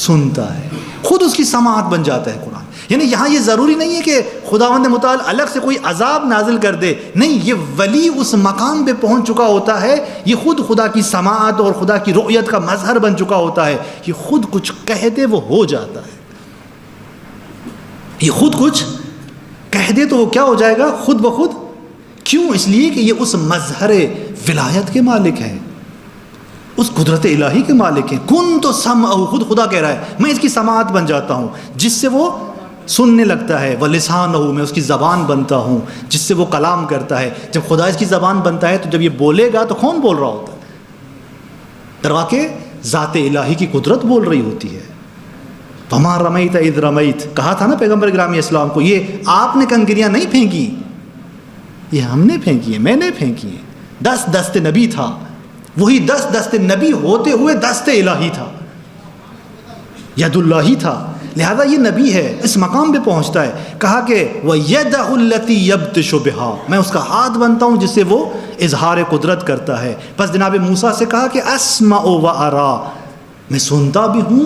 سنتا ہے. خود اس کی سماعت بن جاتا ہے قرآن. یعنی یہاں یہ ضروری نہیں ہے کہ خداوند متعال الگ سے کوئی عذاب نازل کر دے، نہیں، یہ ولی اس مقام پہ پہنچ چکا ہوتا ہے، یہ خود خدا کی سماعت اور خدا کی رؤیت کا مظہر بن چکا ہوتا ہے. یہ خود کچھ کہہ دے وہ ہو جاتا ہے. یہ خود کچھ کہہ دے تو وہ کیا ہو جائے گا؟ خود بخود. کیوں؟ اس لیے کہ یہ اس مظہر ولایت کے مالک ہیں، اس قدرت الہی کے مالک ہیں. کن تو سمعہ، خود خدا کہہ رہا ہے میں اس کی سماعت بن جاتا ہوں جس سے وہ سننے لگتا ہے. وَلِسَانَهُ، میں اس کی زبان بنتا ہوں جس سے وہ کلام کرتا ہے. جب خدا اس کی زبان بنتا ہے تو جب یہ بولے گا تو کون بول رہا ہوتا ہے؟ در واقع ذات الہی کی قدرت بول رہی ہوتی ہے. وَمَا رَمَيْتَ إِذْ رَمَيْتَ، کہا تھا نا پیغمبر گرامی اسلام کو، یہ آپ نے کنکریاں نہیں پھینکی، یہ ہم نے پھینکی ہیں، میں نے پھینکی ہیں. 10 دست نبی تھا، وہی 10 دست نبی ہوتے ہوئے دست الہی تھا، ید اللہ تھا. لہذا یہ نبی ہے، اس مقام پہ پہنچتا ہے. کہا کہ وَيَدَهُ الَّتِي يَبْطِشُ بِهَا، میں اس کا ہاتھ بنتا ہوں جس سے وہ اظہار قدرت کرتا ہے. پس جناب موسیٰ سے کہا کہ أَسْمَعُ وَأَرَى، میں سنتا بھی ہوں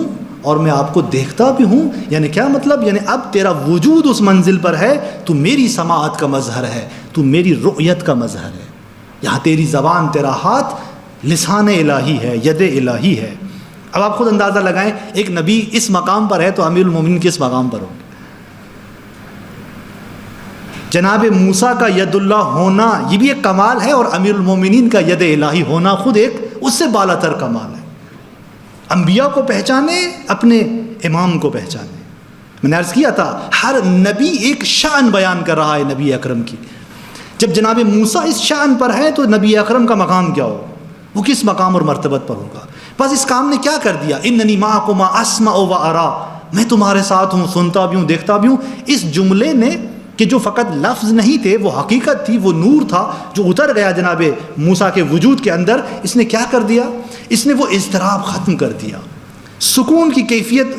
اور میں آپ کو دیکھتا بھی ہوں. یعنی کیا مطلب؟ یعنی اب تیرا وجود اس منزل پر ہے، تو میری سماعت کا مظہر ہے، تو میری رؤیت کا مظہر ہے. یہاں تیری زبان، تیرا ہاتھ لسان الہی ہے، ید الہی ہے. اب آپ خود اندازہ لگائیں، ایک نبی اس مقام پر ہے تو امیر المومنین کس مقام پر ہوں گے؟ جناب موسیٰ کا ید اللہ ہونا یہ بھی ایک کمال ہے، اور امیر المومنین کا ید الہی ہونا خود ایک اس سے بالا تر کمال ہے. انبیاء کو پہچانے، اپنے امام کو پہچانے. میں نے عرض کیا تھا ہر نبی ایک شان بیان کر رہا ہے نبی اکرم کی. جب جناب موسیٰ اس شان پر ہے تو نبی اکرم کا مقام کیا ہو؟ وہ کس مقام اور مرتبت پر ہوگا؟ بس اس کام نے کیا کر دیا؟ اننی معکما اسمع و ارا، میں تمہارے ساتھ ہوں، سنتا بھی ہوں، دیکھتا بھی ہوں. اس جملے نے کہ جو فقط لفظ نہیں تھے، وہ حقیقت تھی، وہ نور تھا جو اتر گیا جناب موسیٰ کے وجود کے اندر. اس نے کیا کر دیا؟ اس نے وہ اضطراب ختم کر دیا، سکون کی کیفیت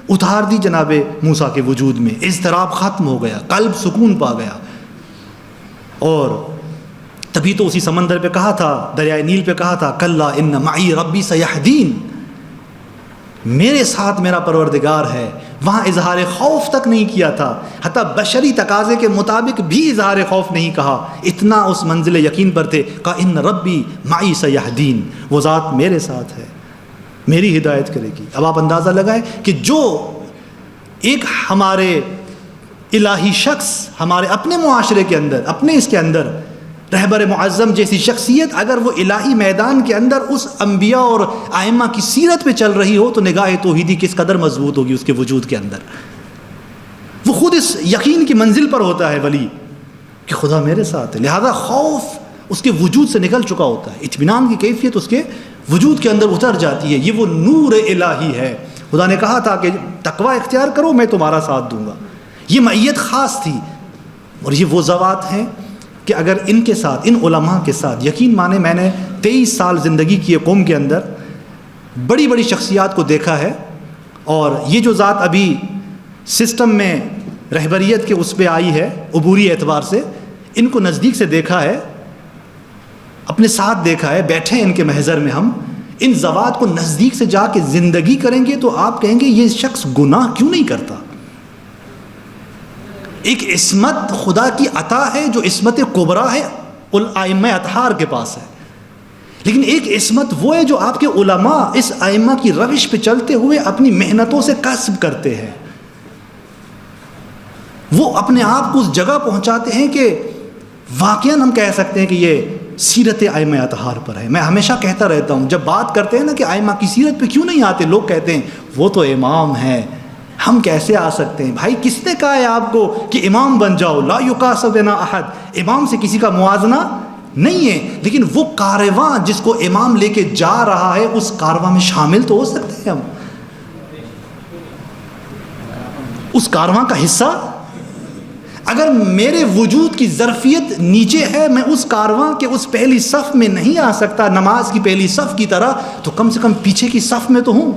اتار دی جناب موسیٰ کے وجود میں. اضطراب ختم ہو گیا، قلب سکون پا گیا. اور تبھی تو اسی سمندر پہ کہا تھا، دریائے نیل پہ کہا تھا کلا ان معی ربی سیہدین، میرے ساتھ میرا پروردگار ہے. وہاں اظہار خوف تک نہیں کیا تھا، حتیٰ بشری تقاضے کے مطابق بھی اظہار خوف نہیں کہا. اتنا اس منزل یقین پر تھے. کہا ان ربی معی سیہدین، وہ ذات میرے ساتھ ہے، میری ہدایت کرے گی. اب آپ اندازہ لگائیں کہ جو ایک ہمارے الہی شخص ہمارے اپنے معاشرے کے اندر، اپنے اس کے اندر رہبر معظم جیسی شخصیت اگر وہ الہی میدان کے اندر اس انبیاء اور ائمہ کی سیرت پہ چل رہی ہو تو نگاہ توحیدی کس قدر مضبوط ہوگی اس کے وجود کے اندر. وہ خود اس یقین کی منزل پر ہوتا ہے ولی کہ خدا میرے ساتھ ہے. لہذا خوف اس کے وجود سے نکل چکا ہوتا ہے، اطمینان کی کیفیت اس کے وجود کے اندر اتر جاتی ہے. یہ وہ نور الہی ہے. خدا نے کہا تھا کہ تقوی اختیار کرو میں تمہارا ساتھ دوں گا. یہ معیت خاص تھی. اور یہ وہ ذوات ہیں کہ اگر ان کے ساتھ، ان علماء کے ساتھ، یقین مانے میں نے 23 سال زندگی کی ہے قوم کے اندر، بڑی بڑی شخصیات کو دیکھا ہے. اور یہ جو ذات ابھی سسٹم میں رہبریت کے اس پہ آئی ہے عبوری اعتبار سے، ان کو نزدیک سے دیکھا ہے، اپنے ساتھ دیکھا ہے، بیٹھے ان کے محضر میں. ہم ان ذوات کو نزدیک سے جا کے زندگی کریں گے تو آپ کہیں گے یہ شخص گناہ کیوں نہیں کرتا. ایک عصمت خدا کی عطا ہے جو عصمت کبریٰ ہے الائمہ اطہار کے پاس ہے. لیکن ایک عصمت وہ ہے جو آپ کے علماء اس ائمہ کی روش پہ چلتے ہوئے اپنی محنتوں سے کسب کرتے ہیں. وہ اپنے آپ کو اس جگہ پہنچاتے ہیں کہ واقعاً ہم کہہ سکتے ہیں کہ یہ سیرت ائمہ اطہار پر ہے. میں ہمیشہ کہتا رہتا ہوں جب بات کرتے ہیں نا کہ ائمہ کی سیرت پہ کیوں نہیں آتے، لوگ کہتے ہیں وہ تو امام ہیں، ہم کیسے آ سکتے ہیں. بھائی کس نے کہا ہے آپ کو کہ امام بن جاؤ؟ لا یقاس بنا احد، امام سے کسی کا موازنہ نہیں ہے، لیکن وہ کارواں جس کو امام لے کے جا رہا ہے اس کارواں میں شامل تو ہو سکتے ہیں ہم، اس کارواں کا حصہ۔ اگر میرے وجود کی ظرفیت نیچے ہے، میں اس کارواں کے اس پہلی صف میں نہیں آ سکتا نماز کی پہلی صف کی طرح، تو کم سے کم پیچھے کی صف میں تو ہوں،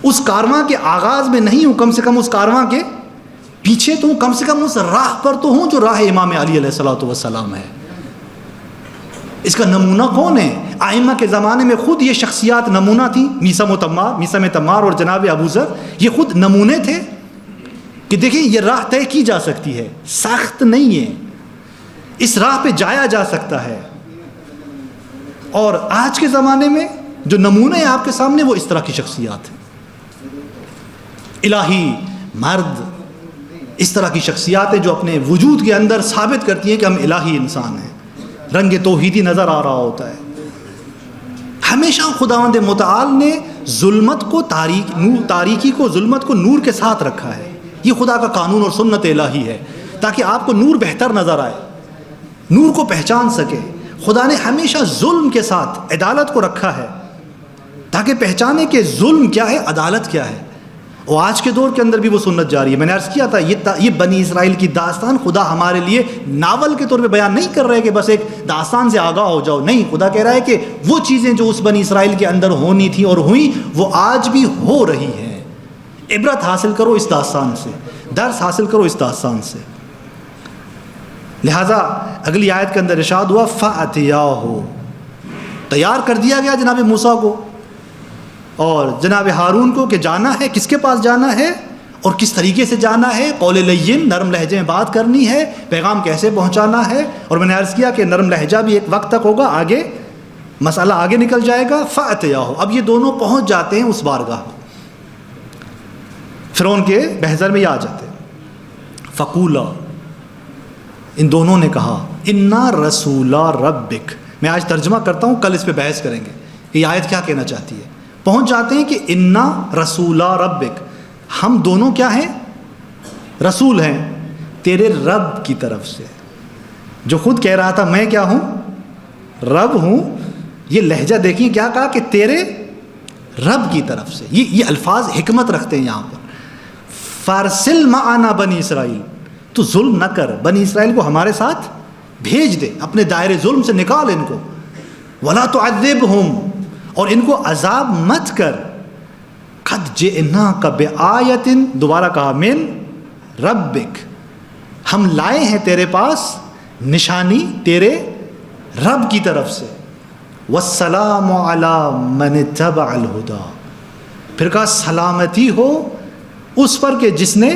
اس کارواں کے آغاز میں نہیں ہوں، کم سے کم اس کارواں کے پیچھے تو ہوں، کم سے کم اس راہ پر تو ہوں جو راہ امام علی علیہ الصلوۃ والسلام ہے۔ اس کا نمونہ کون ہے؟ ائمہ کے زمانے میں خود یہ شخصیات نمونہ تھیں، میثم تمار اور جناب ابو ذر، یہ خود نمونے تھے کہ دیکھیں یہ راہ طے کی جا سکتی ہے، سخت نہیں ہے، اس راہ پہ جایا جا سکتا ہے۔ اور آج کے زمانے میں جو نمونے ہیں آپ کے سامنے وہ اس طرح کی شخصیات ہیں، الہی مرد، اس طرح کی شخصیات ہیں جو اپنے وجود کے اندر ثابت کرتی ہیں کہ ہم الہی انسان ہیں، رنگ توحیدی نظر آ رہا ہوتا ہے۔ ہمیشہ خداوند متعال نے ظلمت کو تاریکی کو ظلمت کو نور کے ساتھ رکھا ہے، یہ خدا کا قانون اور سنت الہی ہے، تاکہ آپ کو نور بہتر نظر آئے، نور کو پہچان سکے۔ خدا نے ہمیشہ ظلم کے ساتھ عدالت کو رکھا ہے تاکہ پہچانے کہ ظلم کیا ہے، عدالت کیا ہے۔ اور آج کے دور کے اندر بھی وہ سنت جاری ہے۔ میں نے عرض کیا تھا یہ بنی اسرائیل کی داستان خدا ہمارے لیے ناول کے طور پہ بیان نہیں کر رہے کہ بس ایک داستان سے آگاہ ہو جاؤ، نہیں، خدا کہہ رہا ہے کہ وہ چیزیں جو اس بنی اسرائیل کے اندر ہونی تھی اور ہوئیں وہ آج بھی ہو رہی ہیں۔ عبرت حاصل کرو اس داستان سے، درس حاصل کرو اس داستان سے۔ لہذا اگلی آیت کے اندر ارشاد ہوا فَأَتِيَاهُ، تیار کر دیا گیا جناب موسیٰ کو اور جناب ہارون کو کہ جانا ہے، کس کے پاس جانا ہے اور کس طریقے سے جانا ہے، قول لین، نرم لہجے میں بات کرنی ہے، پیغام کیسے پہنچانا ہے۔ اور میں نے عرض کیا کہ نرم لہجہ بھی ایک وقت تک ہوگا، آگے مسئلہ آگے نکل جائے گا۔ فَأَتِيَاهُ، اب یہ دونوں پہنچ جاتے ہیں اس بارگاہ، فرعون کے محضر میں یہ آ جاتے ہیں۔ فَقُولَا، ان دونوں نے کہا، اِنَّا رَسُولَا رَبِّكَ، میں آج ترجمہ کرتا ہوں، کل اس پہ بحث کریں گے کہ یہ آیت کیا کہنا چاہتی ہے۔ پہنچ جاتے ہیں کہ اِنَّا رَسُولَا رَبِّكَ، ہم دونوں کیا ہیں؟ رسول ہیں تیرے رب کی طرف سے، جو خود کہہ رہا تھا میں کیا ہوں؟ رب ہوں۔ یہ لہجہ دیکھیں کیا کہا کہ تیرے رب کی طرف سے، یہ الفاظ حکمت رکھتے ہیں یہاں پر۔ فارسل معنا بنی اسرائیل، تو ظلم نہ کر، بنی اسرائیل کو ہمارے ساتھ بھیج دے، اپنے دائرے ظلم سے نکال ان کو۔ ولا تعذبہم، اور ان کو عذاب مت کر۔ قد جئناک بآیۃ، دوبارہ کہا من ربک، ہم لائے ہیں تیرے پاس نشانی تیرے رب کی طرف سے۔ والسلام علی من اتبع الہدی، پھر کہا سلامتی ہو اس پر کہ جس نے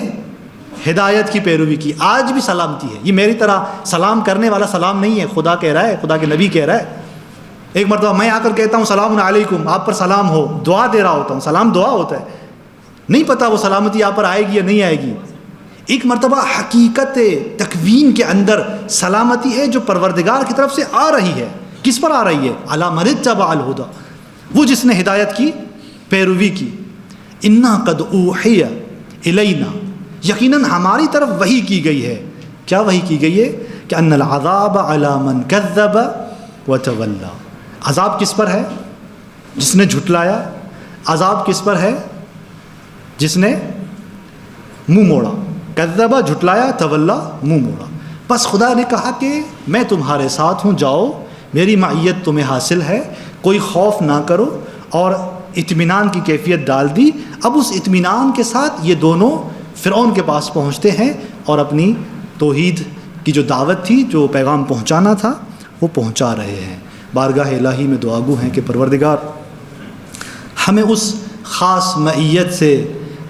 ہدایت کی پیروی کی۔ آج بھی سلامتی ہے، یہ میری طرح سلام کرنے والا سلام نہیں ہے، خدا کہہ رہا ہے، خدا کے نبی کہہ رہا ہے۔ ایک مرتبہ میں آ کر کہتا ہوں سلام علیکم، آپ پر سلام ہو، دعا دے رہا ہوتا ہوں، سلام دعا ہوتا ہے، نہیں پتا وہ سلامتی آپ پر آئے گی یا نہیں آئے گی۔ ایک مرتبہ حقیقت تکوین کے اندر سلامتی ہے جو پروردگار کی طرف سے آ رہی ہے۔ کس پر آ رہی ہے؟ علی من اتبع الہدی، وہ جس نے ہدایت کی پیروی کی۔ انا قد اوحی الینا، یقیناً ہماری طرف وحی کی گئی ہے۔ کیا وحی کی گئی ہے؟ کہ ان العذاب علی من کذب وتولی، عذاب کس پر ہے؟ جس نے جھٹلایا۔ عذاب کس پر ہے؟ جس نے منہ موڑا۔ کذب جھٹلایا، تولا منہ موڑا۔ بس خدا نے کہا کہ میں تمہارے ساتھ ہوں، جاؤ، میری معیت تمہیں حاصل ہے، کوئی خوف نہ کرو، اور اطمینان کی کیفیت ڈال دی۔ اب اس اطمینان کے ساتھ یہ دونوں فرعون کے پاس پہنچتے ہیں اور اپنی توحید کی جو دعوت تھی، جو پیغام پہنچانا تھا، وہ پہنچا رہے ہیں۔ بارگاہ الہی میں دعا گو ہیں کہ پروردگار ہمیں اس خاص معیت سے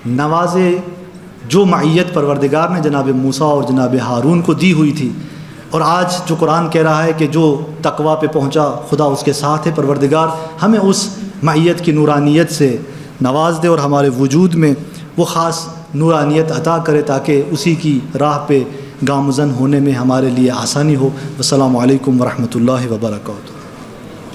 نوازے جو معیت پروردگار نے جناب موسیٰ اور جناب ہارون کو دی ہوئی تھی، اور آج جو قرآن کہہ رہا ہے کہ جو تقویٰ پہ پہنچا خدا اس کے ساتھ ہے۔ پروردگار ہمیں اس معیت کی نورانیت سے نواز دے اور ہمارے وجود میں وہ خاص نورانیت عطا کرے تاکہ اسی کی راہ پہ گامزن ہونے میں ہمارے لیے آسانی ہو۔ السلام علیکم ورحمۃ اللہ وبرکاتہ۔